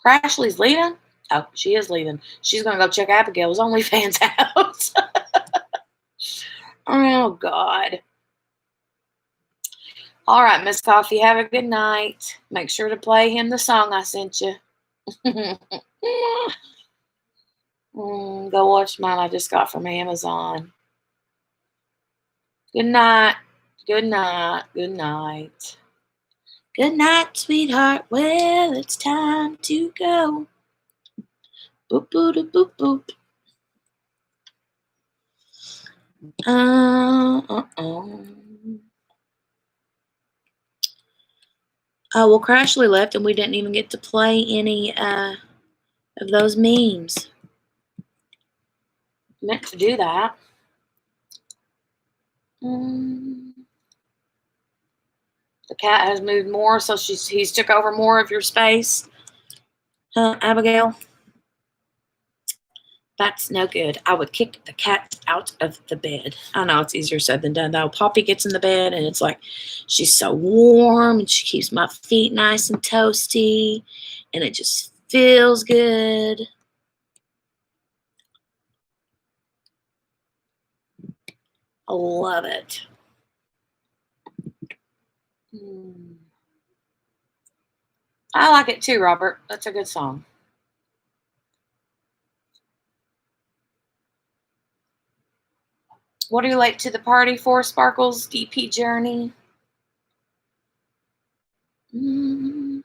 Crashly's leaving? Oh, she is leaving. She's going to go check Abigail's OnlyFans out. Oh, God. All right, Miss Coffee, have a good night. Make sure to play him the song I sent you. Go watch mine I just got from Amazon. Good night. Good night. Good night. Good night, sweetheart. Well, it's time to go. Boop, boop, boop, boop. Well, Crashly left, and we didn't even get to play any of those memes. Meant to do that. The cat has moved more, so he's took over more of your space. Abigail? That's no good. I would kick the cat out of the bed. I know it's easier said than done, though. Poppy gets in the bed, and it's like she's so warm, and she keeps my feet nice and toasty, and it just feels good. I love it. I like it too, Robert. That's a good song. What are you late to the party for, Sparkles DP Journey? I'm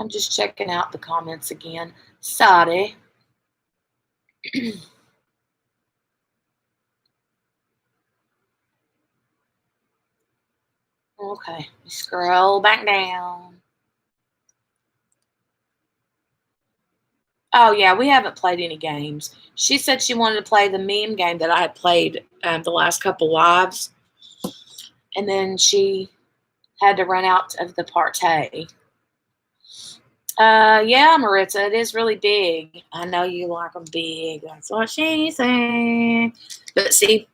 just checking out the comments again. Sorry. Okay, scroll back down. Oh, yeah, we haven't played any games. She said she wanted to play the meme game that I had played the last couple lives. And then she had to run out of the party. Yeah, Maritza, it is really big. I know you like them big. That's what she said. But see,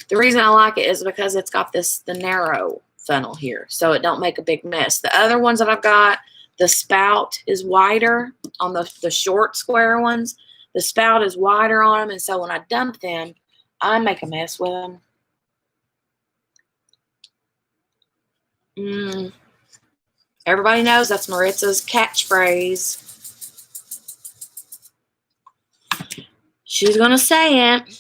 the reason I like it is because it's got the narrow funnel here, so it don't make a big mess. The other ones that I've got, the spout is wider on the short square ones. The spout is wider on them, and so when I dump them, I make a mess with them. Everybody knows that's Maritza's catchphrase. She's gonna say it.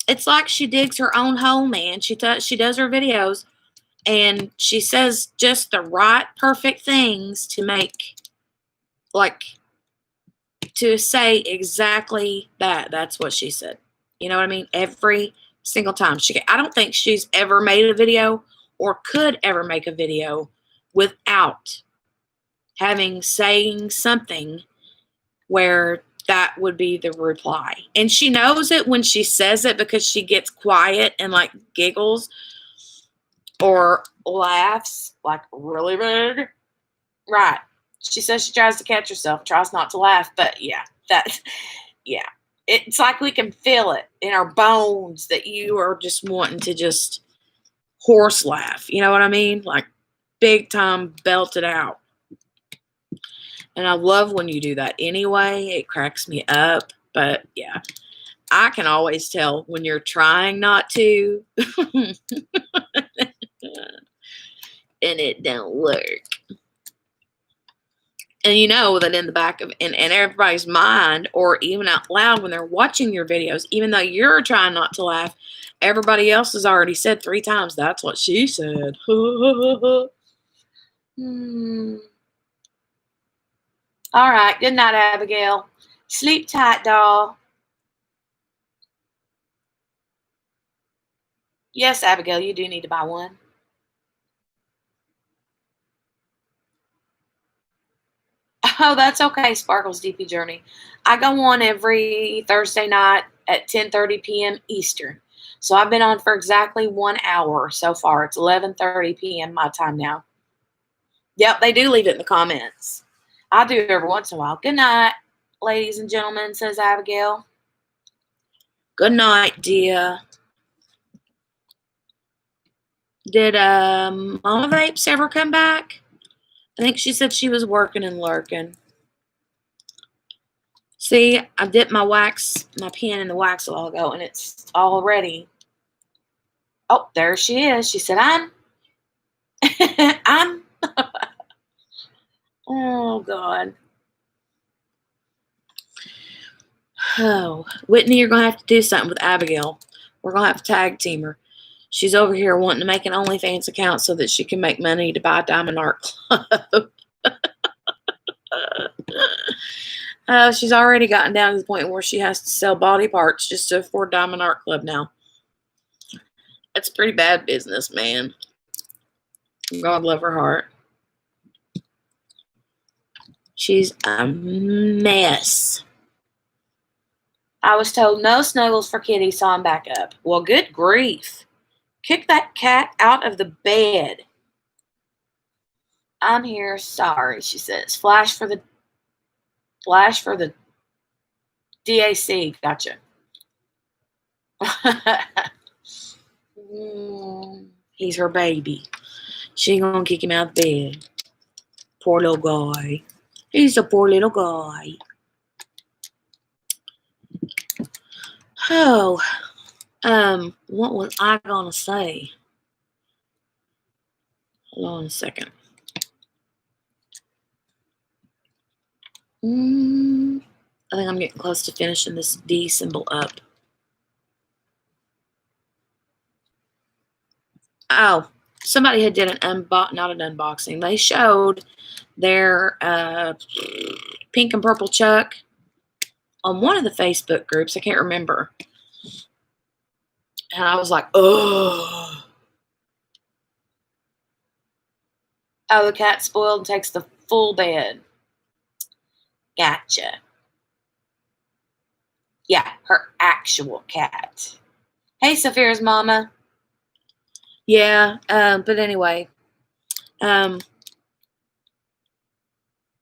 It's like she digs her own hole, man. She does her videos, and she says just the right, perfect things to make, like, to say exactly that. That's what she said. You know what I mean? Every single time. I don't think she's ever made a video or could ever make a video without saying something where that would be the reply. And she knows it when she says it because she gets quiet and like giggles or laughs like really big. Right. She says she tries to catch herself, tries not to laugh, but yeah. It's like we can feel it in our bones that you are just wanting to just horse laugh. You know what I mean? Like big time, belt it out. And I love when you do that anyway. It cracks me up. But yeah, I can always tell when you're trying not to. And it don't work. And you know that in the back of in everybody's mind, or even out loud when they're watching your videos, even though you're trying not to laugh, everybody else has already said 3 times, that's what she said. All right. Good night, Abigail. Sleep tight, doll. Yes, Abigail, you do need to buy one. Oh, that's okay, Sparkle's DP Journey. I go on every Thursday night at 10:30 p.m. Eastern. So I've been on for exactly 1 hour so far. It's 11:30 p.m. my time now. Yep, they do leave it in the comments. I do every once in a while. Good night, ladies and gentlemen, says Abigail. Good night, dear. Did Mama Vapes ever come back? I think she said she was working and lurking. See, I dipped my pen in the wax a while ago, and it's all ready. Oh, there she is. She said, I'm. Oh, God. Oh, Whitney, you're going to have to do something with Abigail. We're going to have to tag team her. She's over here wanting to make an OnlyFans account so that she can make money to buy Diamond Art Club. She's already gotten down to the point where she has to sell body parts just to afford Diamond Art Club now. It's pretty bad business, man. God love her heart. She's a mess. I was told no snuggles for Kitty, so I'm back up. Well, good grief. Kick that cat out of the bed. I'm here. Sorry, she says. Flash for the DAC. Gotcha. He's her baby. She ain't gonna kick him out of bed. Poor little guy. He's a poor little guy. Oh, what was I gonna say? Hold on a second. I think I'm getting close to finishing this D symbol up. Oh, somebody had did not an unboxing. They showed their pink and purple Chuck on one of the Facebook groups. I can't remember. And I was like, oh. Oh, the cat spoiled and takes the full bed. Gotcha. Yeah, her actual cat. Hey, Saphira's mama. Yeah, but anyway.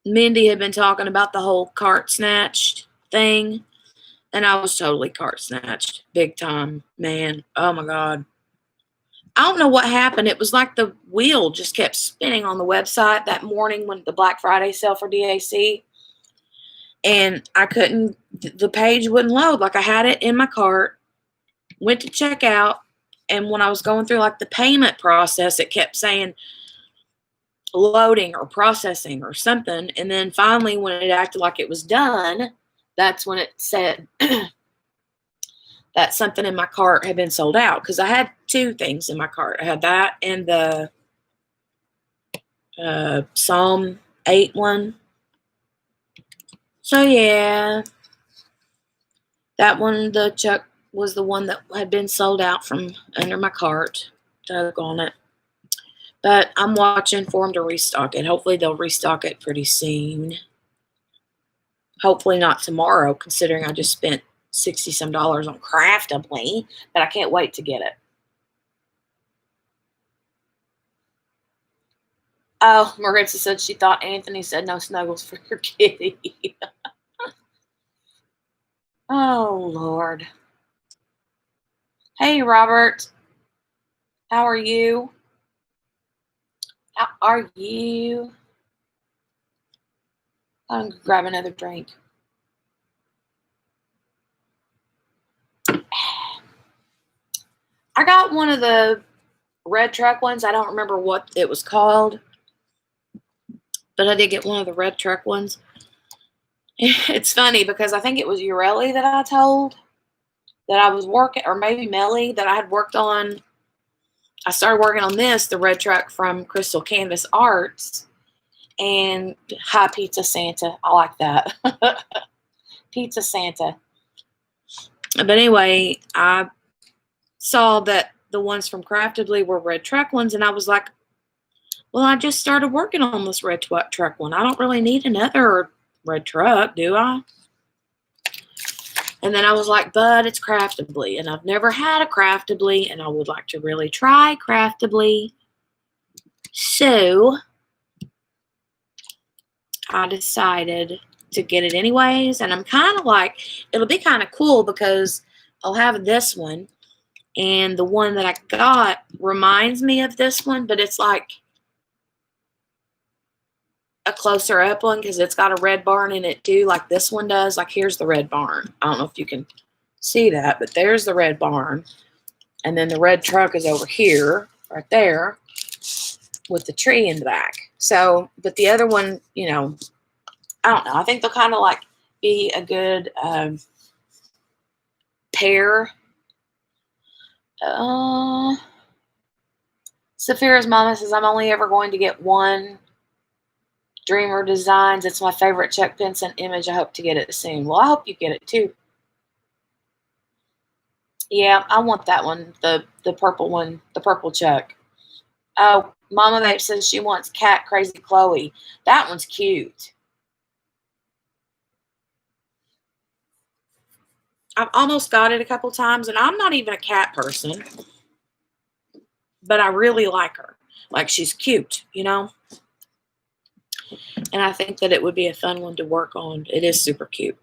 Mindy had been talking about the whole cart snatched thing, and I was totally cart snatched. Big time, man. Oh my God. I don't know what happened. It was like the wheel just kept spinning on the website that morning when the Black Friday sale for DAC. And I couldn't, the page wouldn't load. Like I had it in my cart, went to check out, and when I was going through like the payment process, it kept saying loading or processing or something. And then finally, when it acted like it was done, that's when it said that something in my cart had been sold out. Because I had two things in my cart. I had that and the Psalm 8 one. So yeah, that one, the Chuck, was the one that had been sold out from under my cart. Dug on it. But I'm watching for them to restock it. Hopefully they'll restock it pretty soon. Hopefully not tomorrow, considering I just spent $60 some on Craftably, but I can't wait to get it. Oh, Maritza said she thought Anthony said no snuggles for your kitty. Oh, Lord. Hey, Robert. How are you? How are you? I'm going to grab another drink. I got one of the red truck ones. I don't remember what it was called, but I did get one of the red truck ones. It's funny because I think it was Ureli that I told that I was working, or maybe Melly, that I had worked on. I started working on this, the red truck from Crystal Canvas Arts, and Hi Pizza Santa. I like that. Pizza Santa. But anyway, I saw that the ones from Craftably were red truck ones, and I was like, well, I just started working on this red truck one. I don't really need another red truck, do I? And then I was like, but it's Craftably, and I've never had a Craftably, and I would like to really try Craftably. So I decided to get it anyways, and I'm kind of like, it'll be kind of cool because I'll have this one, and the one that I got reminds me of this one, but it's like a closer up one because it's got a red barn in it too, like this one does. Like here's the red barn. I don't know if you can see that, but there's the red barn, and then the red truck is over here, right there, with the tree in the back. So, but the other one, you know, I don't know. I think they'll kind of like be a good pair. Saphira's mama says, I'm only ever going to get one Dreamer Designs. It's my favorite Chuck Pinson image. I hope to get it soon. Well, I hope you get it too. Yeah, I want that one, the purple one, the purple Chuck. Oh, Mama Babe says she wants Cat Crazy Chloe. That one's cute. I've almost got it a couple times, and I'm not even a cat person, but I really like her. Like, she's cute, you know? And I think that it would be a fun one to work on. It is super cute.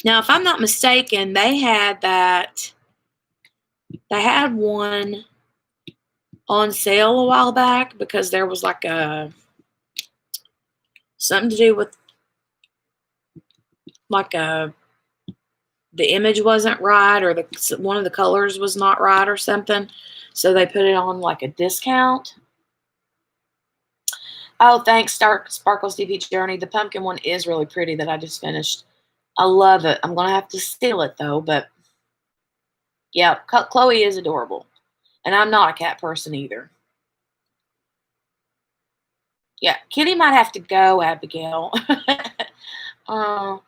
Now, if I'm not mistaken, they had one on sale a while back because there was like something to do with like the image wasn't right, or one of the colors was not right or something. So they put it on like a discount. Oh, thanks, Sparkles DP Journey. The pumpkin one is really pretty that I just finished. I love it. I'm going to have to steal it, though. But, yeah, Chloe is adorable. And I'm not a cat person either. Yeah, Kitty might have to go, Abigail. That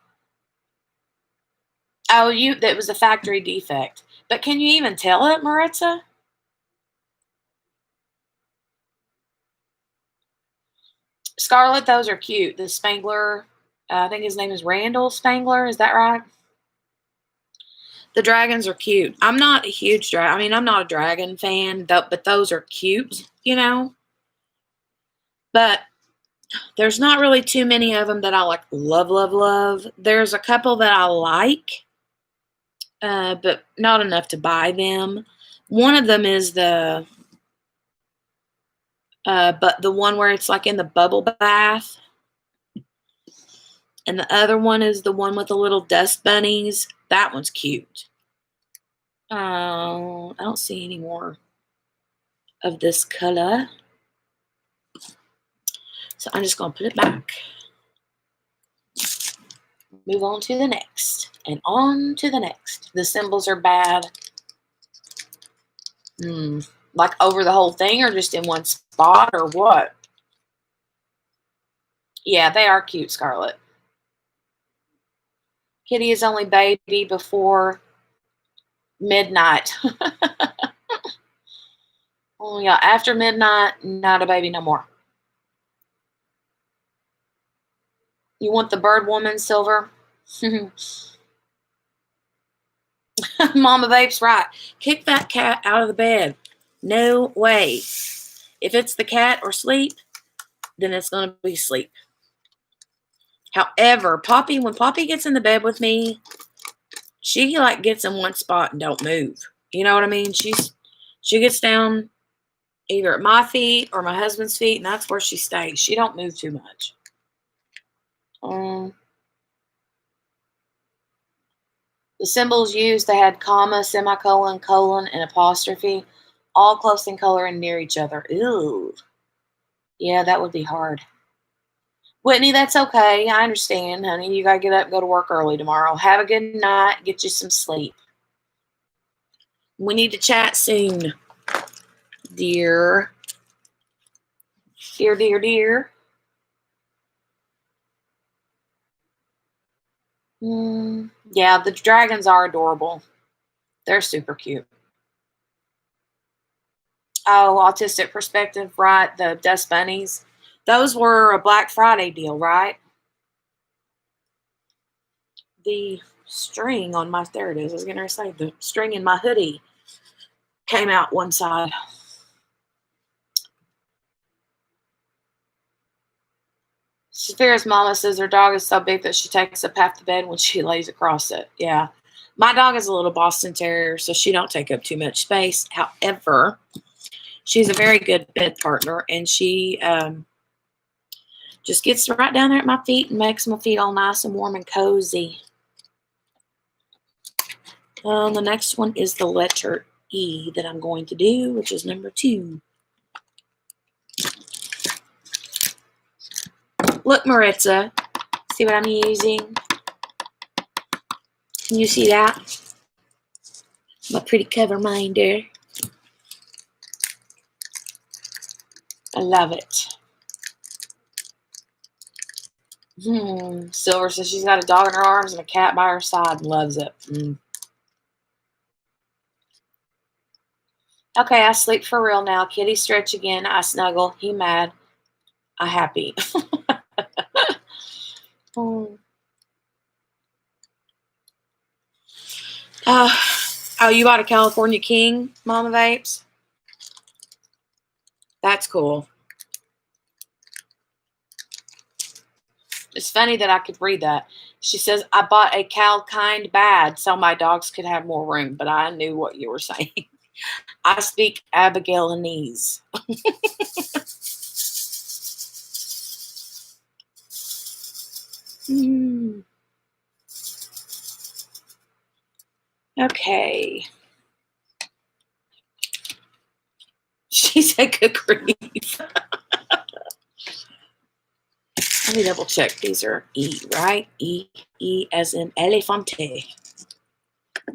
was a factory defect. But can you even tell it, Maritza? Scarlet, those are cute. The Spangler, I think his name is Randall Spangler. Is that right? The dragons are cute. I'm not a huge I'm not a dragon fan, but those are cute, you know. But There's not really too many of them that I like love, love, love. There's a couple that I like, but not enough to buy them. One of them is but the one where it's like in the bubble bath. And the other one is the one with the little dust bunnies. That one's cute. I don't see any more of this color. So I'm just going to put it back. Move on to the next. And on to the next. The symbols are bad. Like over the whole thing or just in one spot or what? Yeah, they are cute, Scarlett. Kitty is only baby before midnight. Oh, yeah, after midnight, not a baby no more. You want the bird woman, Silver? Mama Babe's right. Kick that cat out of the bed. No way. If it's the cat or sleep, then it's going to be sleep. However, Poppy, when Poppy gets in the bed with me, she like gets in one spot and don't move. You know what I mean? She gets down either at my feet or my husband's feet, and that's where she stays. She don't move too much. The symbols used, they had comma, semicolon, colon, and apostrophe, all close in color and near each other. Ew. Yeah, that would be hard. Whitney, that's okay. I understand, honey. You got to get up and go to work early tomorrow. Have a good night. Get you some sleep. We need to chat soon, dear. Dear, dear, dear. Yeah, the dragons are adorable. They're super cute. Oh, Autistic Perspective, right? The dust bunnies. Those were a Black Friday deal, right? The string on my, there it is. I was going to say the string in my hoodie came out one side. Saphira's mama says her dog is so big that she takes up half the bed when she lays across it. Yeah. My dog is a little Boston Terrier, so she don't take up too much space. However, she's a very good bed partner, and she just gets right down there at my feet and makes my feet all nice and warm and cozy. The next one is the letter E that I'm going to do, which is number 2. Look, Maritza, see what I'm using? Can you see that? My pretty cover minder. I love it. Silver says she's got a dog in her arms and a cat by her side and loves it. Okay, I sleep for real now. Kitty stretch again. I snuggle. He mad. I happy. Oh, you bought a California King, Mama Vapes? That's cool. It's funny that I could read that. She says, I bought a Cal-Kind bad so my dogs could have more room, but I knew what you were saying. I speak Abigailese. Okay. She said good grief. Let me double check. These are E, right? E as in elefante.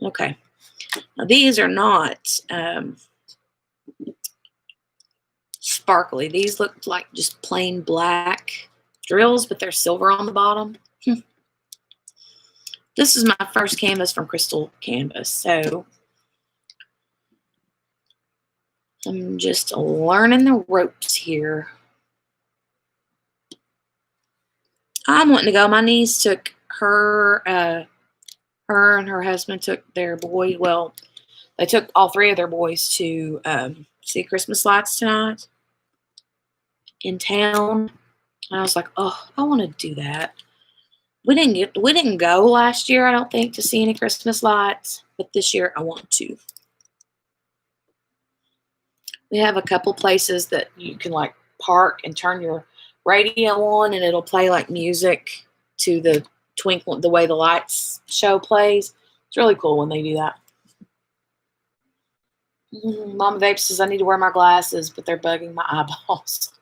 Okay. Now these are not sparkly. These look like just plain black drills, but they're silver on the bottom. This is my first canvas from Crystal Canvas, so I'm just learning the ropes here. I'm wanting to go. My niece took her and her husband took their boy. Well, they took all 3 of their boys to see Christmas lights tonight in town. And I was like, oh, I want to do that. We didn't go last year, I don't think, to see any Christmas lights, but this year I want to. We have a couple places that you can like park and turn your radio on and it'll play like music to the twinkle, the way the lights show plays. It's really cool when they do that. Mama Vape says I need to wear my glasses, but they're bugging my eyeballs.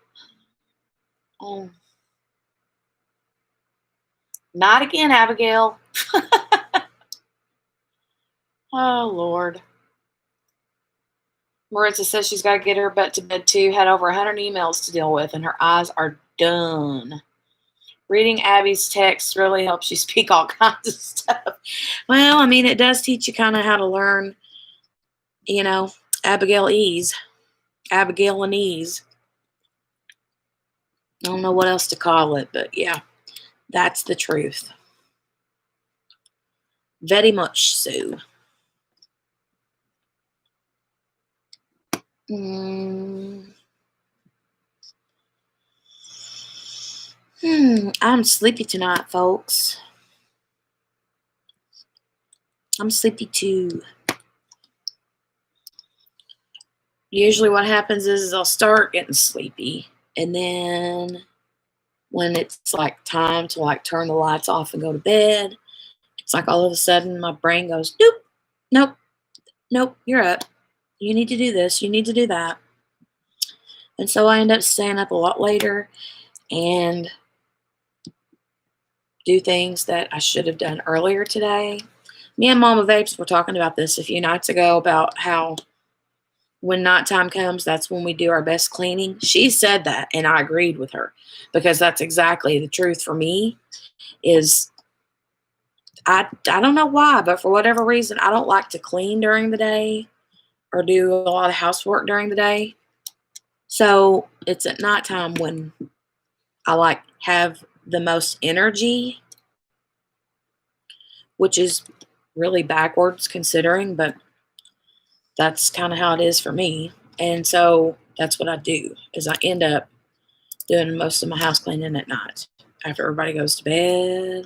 Not again, Abigail. Oh, Lord. Maritza says she's got to get her butt to bed too. Had over 100 emails to deal with, and her eyes are done. Reading Abby's text really helps you speak all kinds of stuff. Well, I mean, it does teach you kind of how to learn, you know, Abigail and ease. I don't know what else to call it, but yeah, that's the truth. Very much so. I'm sleepy tonight, folks. I'm sleepy too. Usually what happens is I'll start getting sleepy, and then when it's like time to like turn the lights off and go to bed, it's like all of a sudden my brain goes, nope, you're up. You need to do this, you need to do that. And so I end up staying up a lot later and do things that I should have done earlier today. Me and Mama Vapes were talking about this a few nights ago about how when nighttime comes, that's when we do our best cleaning. She said that, and I agreed with her because that's exactly the truth for me. Is I don't know why, but for whatever reason, I don't like to clean during the day or do a lot of housework during the day. So it's at nighttime when I like have the most energy, which is really backwards considering, but that's kind of how it is for me. And so that's what I do is I end up doing most of my house cleaning at night after everybody goes to bed.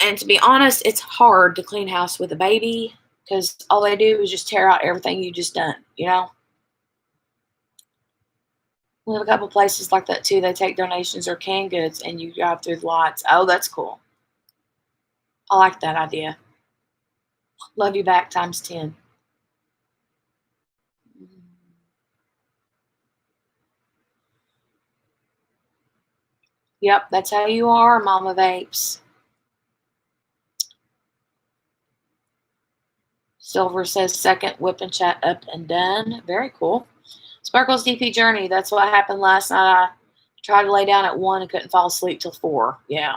And to be honest, it's hard to clean house with a baby because all they do is just tear out everything you just done, you know? We have a couple places like that too. They take donations or canned goods and you drive through the lots. Oh, that's cool. I like that idea. Love you back times 10. Yep, that's how you are, Mama Vapes. Silver says second whip and chat up and done. Very cool. Sparkles DP Journey. That's what happened last night. I tried to lay down at 1 and couldn't fall asleep till 4. Yeah.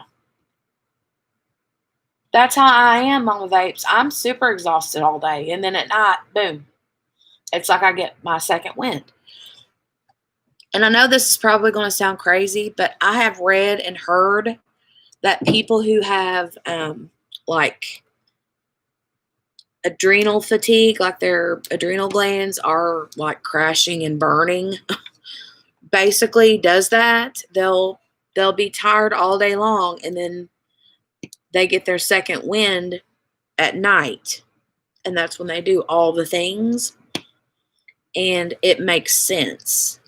That's how I am, Mama Vapes. I'm super exhausted all day. And then at night, boom. It's like I get my second wind. And I know this is probably going to sound crazy, but I have read and heard that people who have like adrenal fatigue, like their adrenal glands are like crashing and burning, basically does that. They'll be tired all day long and then they get their second wind at night. And that's when they do all the things. And it makes sense.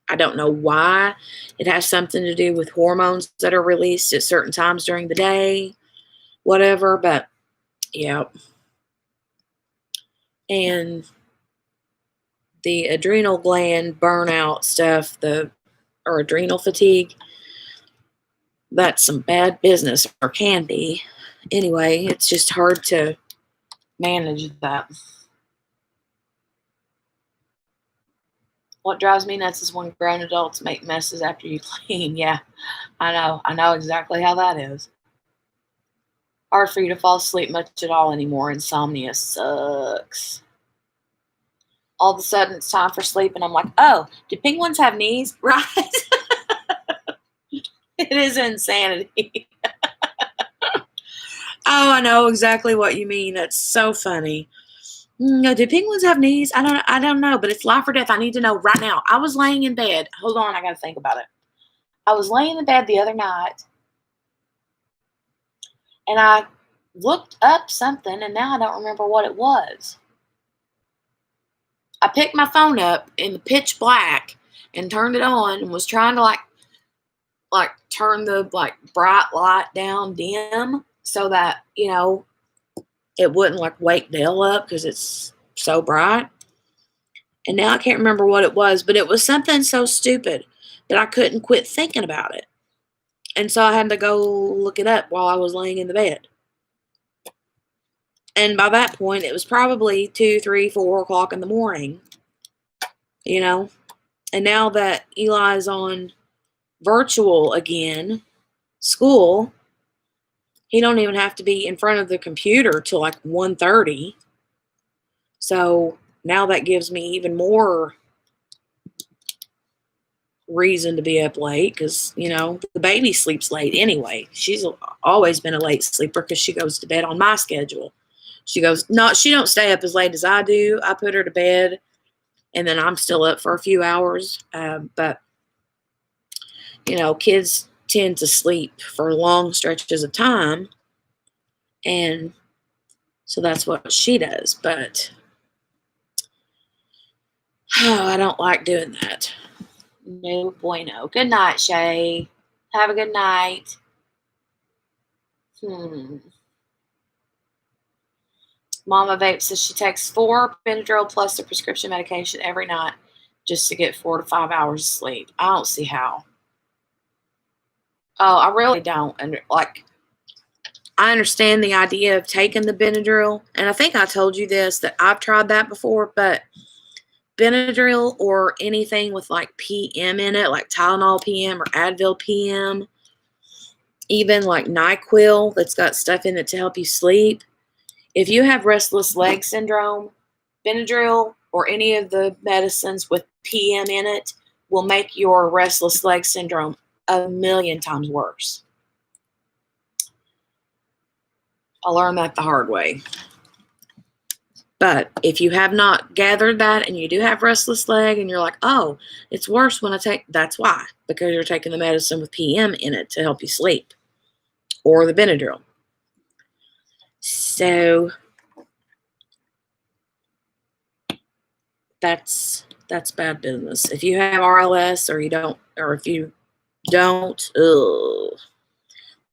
I don't know why. It has something to do with hormones that are released at certain times during the day, whatever, but yeah. And the adrenal gland burnout stuff, or adrenal fatigue, that's some bad business, or can be. Anyway, it's just hard to manage that. What drives me nuts is when grown adults make messes after you clean. Yeah, I know exactly how that is. Hard for you to fall asleep much at all anymore. Insomnia sucks. All of a sudden it's time for sleep and I'm like, oh, do penguins have knees? Right? It is insanity. Oh, I know exactly what you mean. That's so funny. No, do penguins have knees? I don't know, but it's life or death. I need to know right now. I was laying in bed. Hold on, I gotta think about it. I was laying in bed the other night and I looked up something and now I don't remember what it was. I picked my phone up in the pitch black and turned it on and was trying to like turn the like bright light down dim so that, it wouldn't like wake Dale up because it's so bright. And now I can't remember what it was, but it was something so stupid that I couldn't quit thinking about it. And so I had to go look it up while I was laying in the bed. And by that point, it was probably 2, 3, 4 o'clock in the morning, you know. And now that Eli's on virtual again, school, he don't even have to be in front of the computer till like 1:30. So now that gives me even more reason to be up late because, the baby sleeps late anyway. She's always been a late sleeper because she goes to bed on my schedule. She don't stay up as late as I do. I put her to bed and then I'm still up for a few hours. But, kids tend to sleep for long stretches of time. And so that's what she does. But I don't like doing that. No bueno. Good night, Shay. Have a good night. Mama Vape says she takes 4 Benadryl plus the prescription medication every night just to get 4 to 5 hours of sleep. I don't see how. Oh, I really don't. And I understand the idea of taking the Benadryl, and I think I told you this, that I've tried that before, but Benadryl or anything with like PM in it, like Tylenol PM or Advil PM, even like NyQuil that's got stuff in it to help you sleep. If you have restless leg syndrome, Benadryl or any of the medicines with PM in it will make your restless leg syndrome a million times worse. I learned that the hard way. But if you have not gathered that and you do have restless leg and you're like, oh, it's worse when I take, that's why, because you're taking the medicine with PM in it to help you sleep, or the Benadryl. So that's bad business. If you have RLS or if you don't,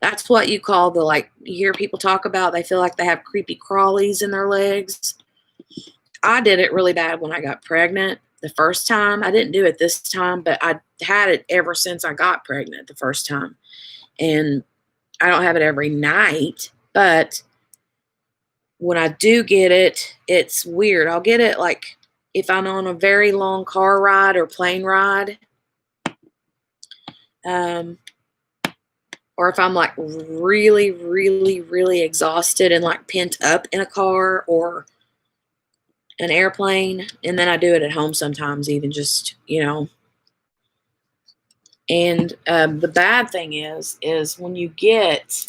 that's what you call you hear people talk about, they feel like they have creepy crawlies in their legs. I did it really bad when I got pregnant the first time. I didn't do it this time, but I had it ever since I got pregnant the first time. And I don't have it every night, but when I do get it, it's weird. I'll get it like if I'm on a very long car ride or plane ride, or if I'm like really, really, really exhausted and like pent up in a car or an airplane, and then I do it at home sometimes, even just, And the bad thing is when you get,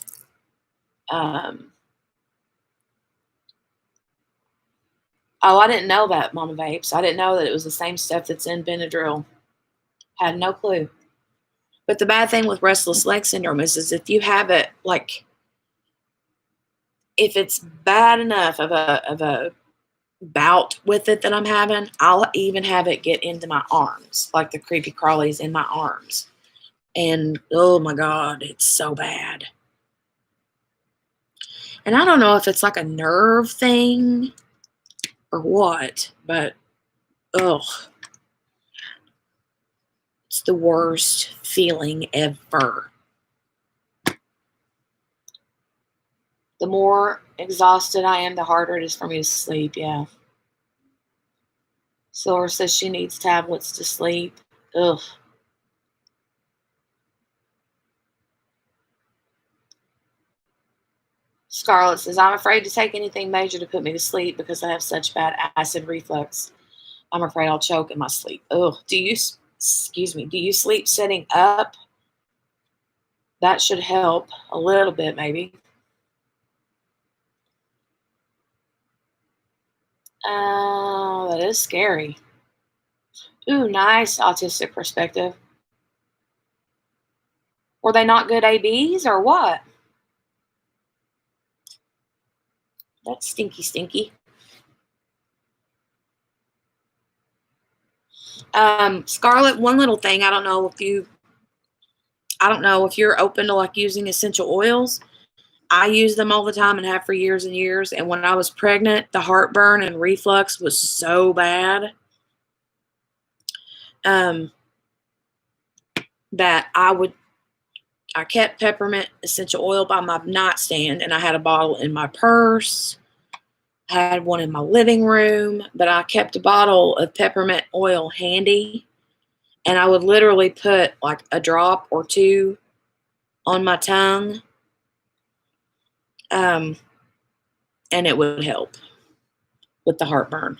oh, I didn't know that, Mama Vapes. I didn't know that it was the same stuff that's in Benadryl. Had no clue. But the bad thing with restless leg syndrome is if you have it, if it's bad enough of a bout with it that I'm having, I'll even have it get into my arms, like the creepy crawlies in my arms. And oh my God, it's so bad. And I don't know if it's like a nerve thing or what, but it's the worst feeling ever. The more exhausted I am, the harder it is for me to sleep. Yeah. Silver says she needs tablets to sleep. Ugh. Scarlett says, I'm afraid to take anything major to put me to sleep because I have such bad acid reflux. I'm afraid I'll choke in my sleep. Ugh. Do you sleep sitting up? That should help a little bit, maybe. That is scary. Ooh, nice autistic perspective. Were they not good ABs or what? That's stinky, stinky. Scarlett, one little thing. I don't know if you're open to like using essential oils. I use them all the time and have for years and years. And when I was pregnant, the heartburn and reflux was so bad that I kept peppermint essential oil by my nightstand, and I had a bottle in my purse. I had one in my living room, but I kept a bottle of peppermint oil handy, and I would literally put like a drop or two on my tongue, and it would help with the heartburn.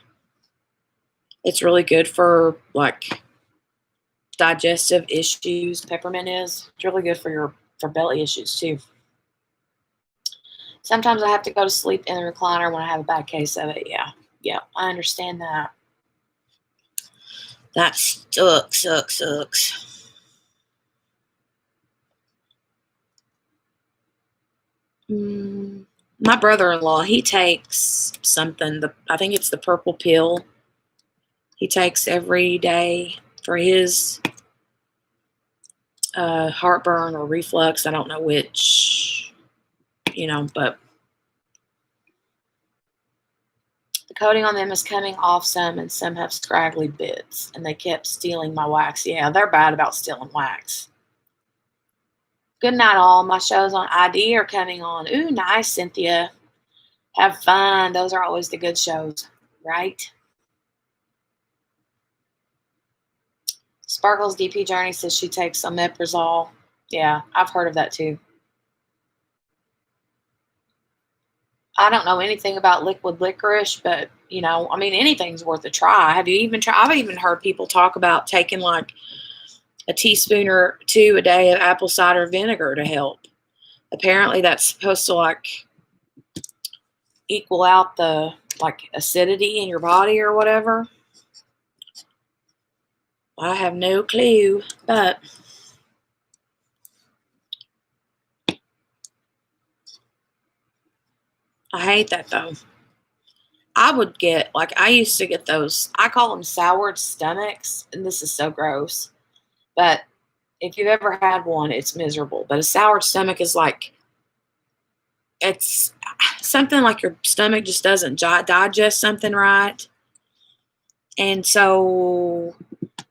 It's really good for like digestive issues. Peppermint is. It's really good for belly issues too. Sometimes I have to go to sleep in the recliner when I have a bad case of it. Yeah, I understand that. That sucks. My brother-in-law, he takes something. I think it's the purple pill. He takes every day for his heartburn or reflux. I don't know which, but the coating on them is coming off some, and some have scraggly bits, and they kept stealing my wax. Yeah, they're bad about stealing wax. Good night, all. My shows on ID are coming on. Ooh, nice, Cynthia. Have fun. Those are always the good shows, right? Sparkles DP Journey says she takes omeprazole. Yeah, I've heard of that too. I don't know anything about liquid licorice, but anything's worth a try. Have you even tried? I've even heard people talk about taking like a teaspoon or two a day of apple cider vinegar to help. Apparently, that's supposed to like equal out the like acidity in your body or whatever. I have no clue, but I hate that though. I would get, like, I used to get those, I call them soured stomachs, and this is so gross. But if you've ever had one, it's miserable. But a soured stomach is like, it's something like your stomach just doesn't digest something right. And so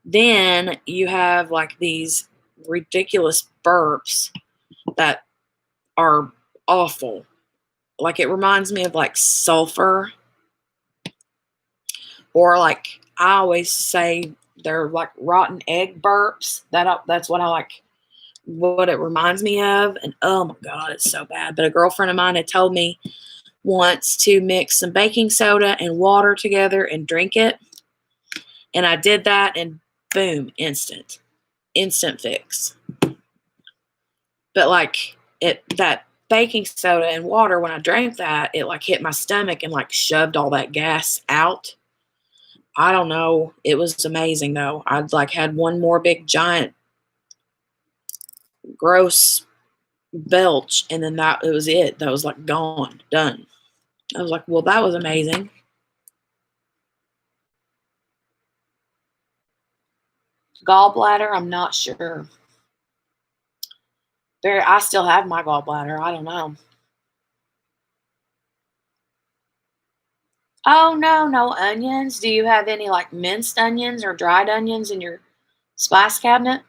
then you have like these ridiculous burps that are awful. Like it reminds me of like sulfur, or like I always say they're like rotten egg burps. That's what it reminds me of. And oh my God, it's so bad. But a girlfriend of mine had told me once to mix some baking soda and water together and drink it. And I did that, and boom, instant fix. But like that baking soda and water, when I drank that, it like hit my stomach and like shoved all that gas out. I don't know. It was amazing though. I'd like had one more big giant gross belch, and then it was it. That was like gone, done. I was like, well, that was amazing. Gallbladder, I'm not sure. I still have my gallbladder. I don't know. Oh, no onions. Do you have any like minced onions or dried onions in your spice cabinet?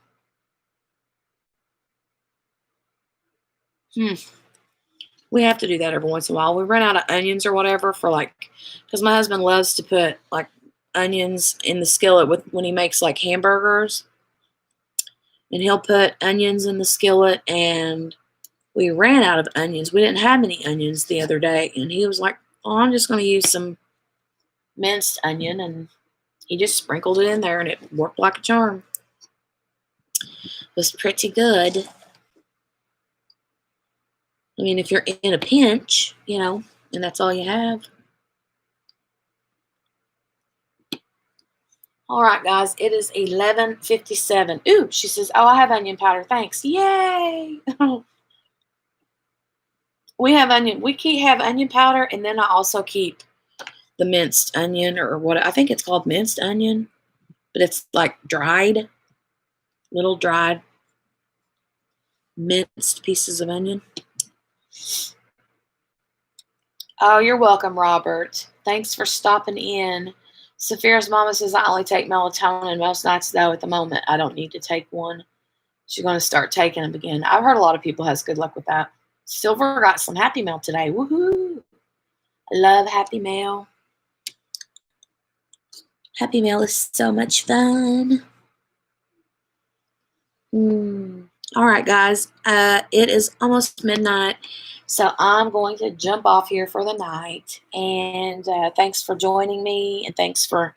We have to do that every once in a while. We run out of onions or whatever for like, because my husband loves to put like onions in the skillet when he makes like hamburgers. And he'll put onions in the skillet, and we ran out of onions. We didn't have any onions the other day. And he was like, oh, I'm just going to use some minced onion. And he just sprinkled it in there, and it worked like a charm. It was pretty good. I mean, if you're in a pinch, and that's all you have. All right, guys, it is 11:57. Ooh, she says, oh, I have onion powder. Thanks. Yay. We have onion powder, and then I also keep the minced onion or what I think it's called minced onion, but it's like dried, little dried minced pieces of onion. Oh, you're welcome, Robert. Thanks for stopping in. Saphira's mama says I only take melatonin most nights, though. At the moment, I don't need to take one. She's going to start taking them again. I've heard a lot of people has good luck with that. Silver got some Happy Mail today. Woohoo! I love Happy Mail. Happy Mail is so much fun. All right, guys. It is almost midnight, so I'm going to jump off here for the night. And thanks for joining me, and thanks for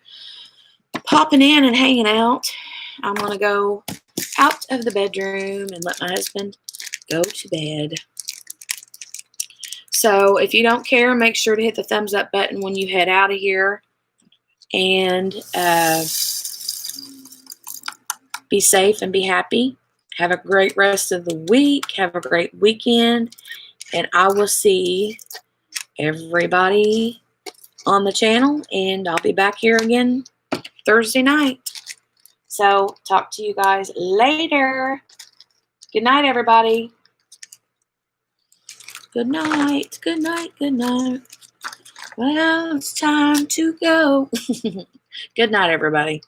popping in and hanging out. I'm going to go out of the bedroom and let my husband go to bed. So if you don't care, make sure to hit the thumbs up button when you head out of here. And be safe and be happy. Have a great rest of the week. Have a great weekend. And I will see everybody on the channel. And I'll be back here again Thursday night. So talk to you guys later. Good night, everybody. Good night. Good night. Good night. Well, it's time to go. Good night, everybody.